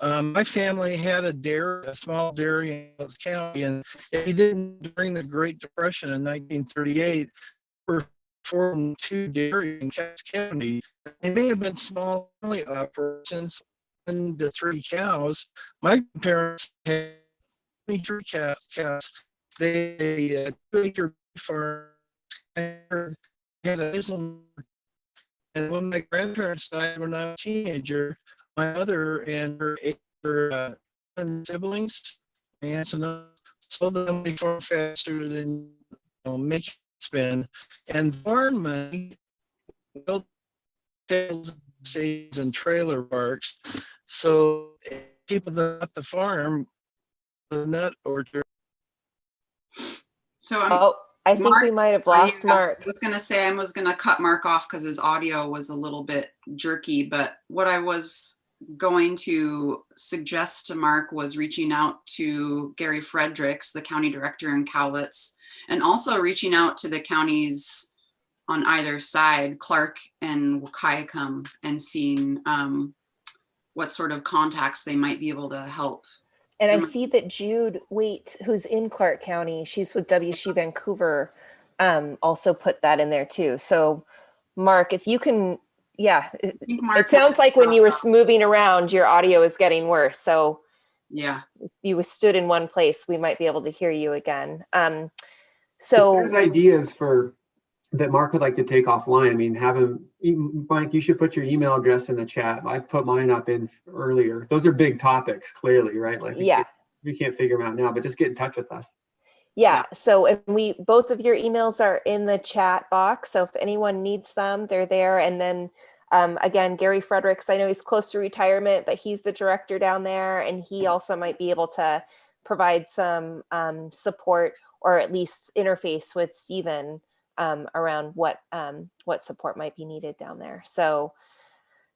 My family had a small dairy in Cowlitz County, and he didn't during the Great Depression in 1938. We're forming 2 dairy in Cowlitz County. They may have been small family operations, 1 to 3 cows. My parents had 23 cows. They had a 2-acre farm. Had a hazelnut. And when my grandparents died when I was a teenager, my mother and her siblings, aunts and uncles, sold them far faster than make it spend. And farm money built stations and trailer parks. So people that at the farm, the nut orchard. So I think Mark, we might have lost Mark. I was going to say I was going to cut Mark off because his audio was a little bit jerky, but what I was going to suggest to Mark was reaching out to Gary Fredericks, the county director in Cowlitz, and also reaching out to the counties on either side, Clark and Wahkiakum, and seeing what sort of contacts they might be able to help. And I see that Jude Waite, who's in Clark County, she's with WSU Vancouver, also put that in there too. So Mark, if you can, yeah, it sounds like when you were moving around, your audio is getting worse. So yeah, if you stood in one place, we might be able to hear you again. So there's ideas for that Mark would like to take offline. I mean, have him, Mike, you should put your email address in the chat. I put mine up in earlier. Those are big topics, clearly, right? Like yeah. we can't figure them out now, but just get in touch with us. Yeah, so if both of your emails are in the chat box. So if anyone needs them, they're there. And then again, Gary Fredericks, I know he's close to retirement, but he's the director down there, and he also might be able to provide some support, or at least interface with Stephen around what support might be needed down there. So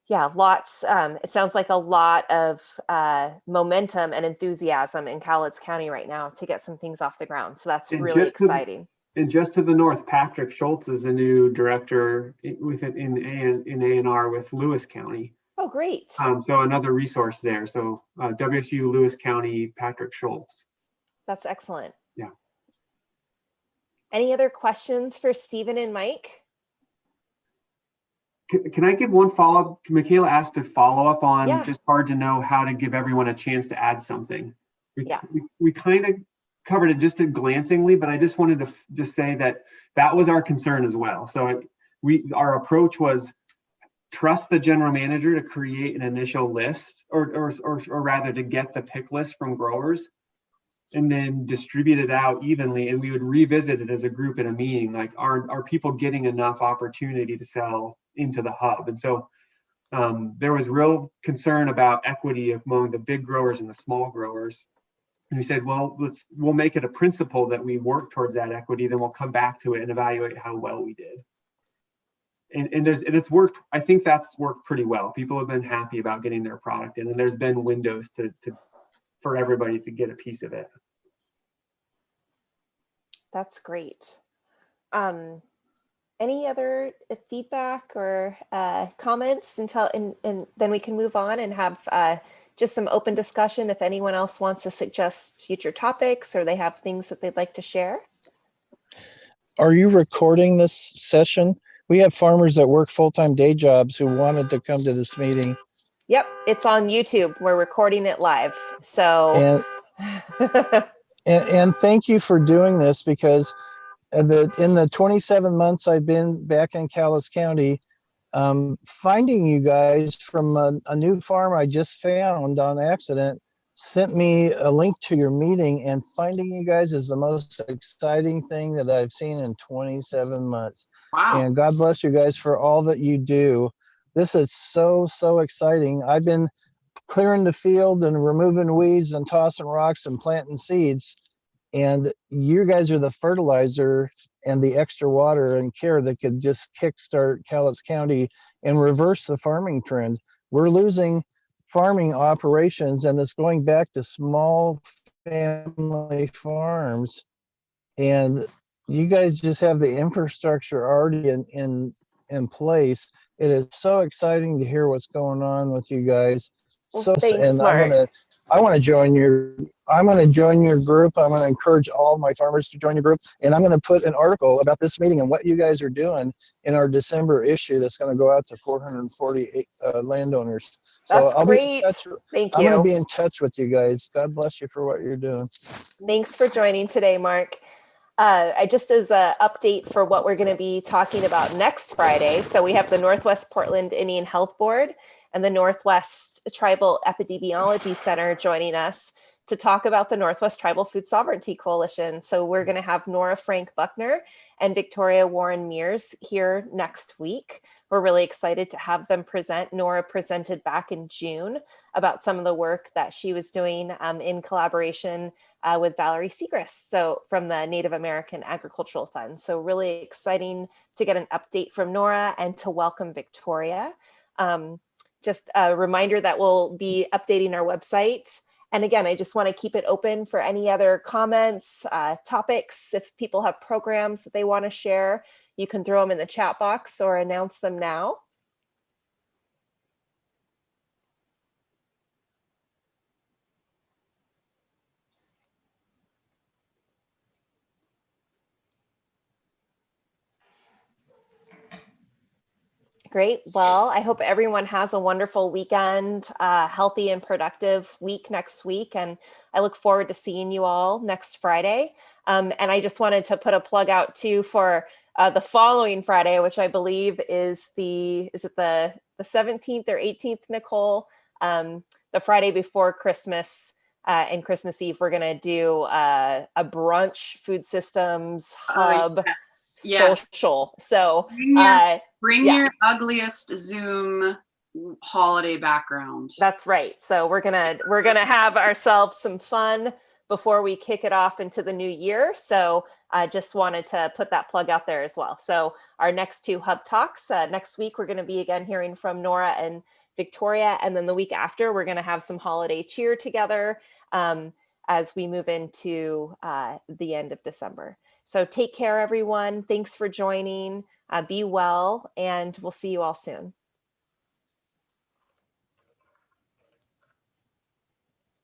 yeah, lots. It sounds like a lot of momentum and enthusiasm in Cowlitz County right now to get some things off the ground. So that's really exciting. And just to the north, Patrick Schultz is the new director in A&R with Lewis County. Oh, great. So another resource there. So WSU Lewis County, Patrick Schultz. That's excellent. Yeah. Any other questions for Stephen and Mike? Can I give one follow-up? Michaela asked to follow up on just hard to know how to give everyone a chance to add something. We kind of covered it just glancingly, but I just wanted to just say that was our concern as well. So our approach was trust the general manager to create an initial list, or rather to get the pick list from growers, and then distribute it out evenly, and we would revisit it as a group in a meeting. Like, are people getting enough opportunity to sell into the hub? And so there was real concern about equity among the big growers and the small growers. And we said, well, we'll make it a principle that we work towards that equity, then we'll come back to it and evaluate how well we did. And it's worked. I think that's worked pretty well. People have been happy about getting their product in, and there's been windows for everybody to get a piece of it. That's great. Any other feedback or comments and then we can move on and have just some open discussion if anyone else wants to suggest future topics or they have things that they'd like to share. Are you recording this session? We have farmers that work full-time day jobs who wanted to come to this meeting. Yep, it's on YouTube. We're recording it live. So and thank you for doing this, because in the 27 months I've been back in Cowlitz County, finding you guys from a new farm I just found on accident sent me a link to your meeting, and finding you guys is the most exciting thing that I've seen in 27 months. Wow. And God bless you guys for all that you do. This is so exciting. I've been clearing the field and removing weeds and tossing rocks and planting seeds. And you guys are the fertilizer and the extra water and care that could just kickstart Cowlitz County and reverse the farming trend. We're losing farming operations, and it's going back to small family farms. And you guys just have the infrastructure already in place. It is so exciting to hear what's going on with you guys. Well, thanks, Mark. I want to join your group. I'm going to encourage all my farmers to join your group. And I'm going to put an article about this meeting and what you guys are doing in our December issue that's going to go out to 448 landowners. So that's great. Thank you. I'm going to be in touch with you guys. God bless you for what you're doing. Thanks for joining today, Mark. Just as an update for what we're going to be talking about next Friday. So we have the Northwest Portland Indian Health Board and the Northwest Tribal Epidemiology Center joining us to talk about the Northwest Tribal Food Sovereignty Coalition. So we're going to have Nora Frank Buckner and Victoria Warren Mears here next week. We're really excited to have them present. Nora presented back in June about some of the work that she was doing in collaboration with Valerie Segrist, so from the Native American Agricultural Fund. So really exciting to get an update from Nora and to welcome Victoria. Just a reminder that we'll be updating our website. And again, I just want to keep it open for any other comments, topics. If people have programs that they want to share, you can throw them in the chat box or announce them now. Great. Well, I hope everyone has a wonderful weekend, healthy and productive week next week. And I look forward to seeing you all next Friday. And I just wanted to put a plug out too for the following Friday, which I believe is the 17th or 18th, Nicole? The Friday before Christmas and Christmas Eve, we're going to do a brunch food systems hub social. So bring your ugliest Zoom holiday background. That's right. So we're gonna have ourselves some fun before we kick it off into the new year. So I just wanted to put that plug out there as well. So our next two hub talks next week, we're going to be again hearing from Nora and Victoria, and then the week after we're going to have some holiday cheer together as we move into the end of December. So take care, everyone. Thanks for joining. Be well, and we'll see you all soon.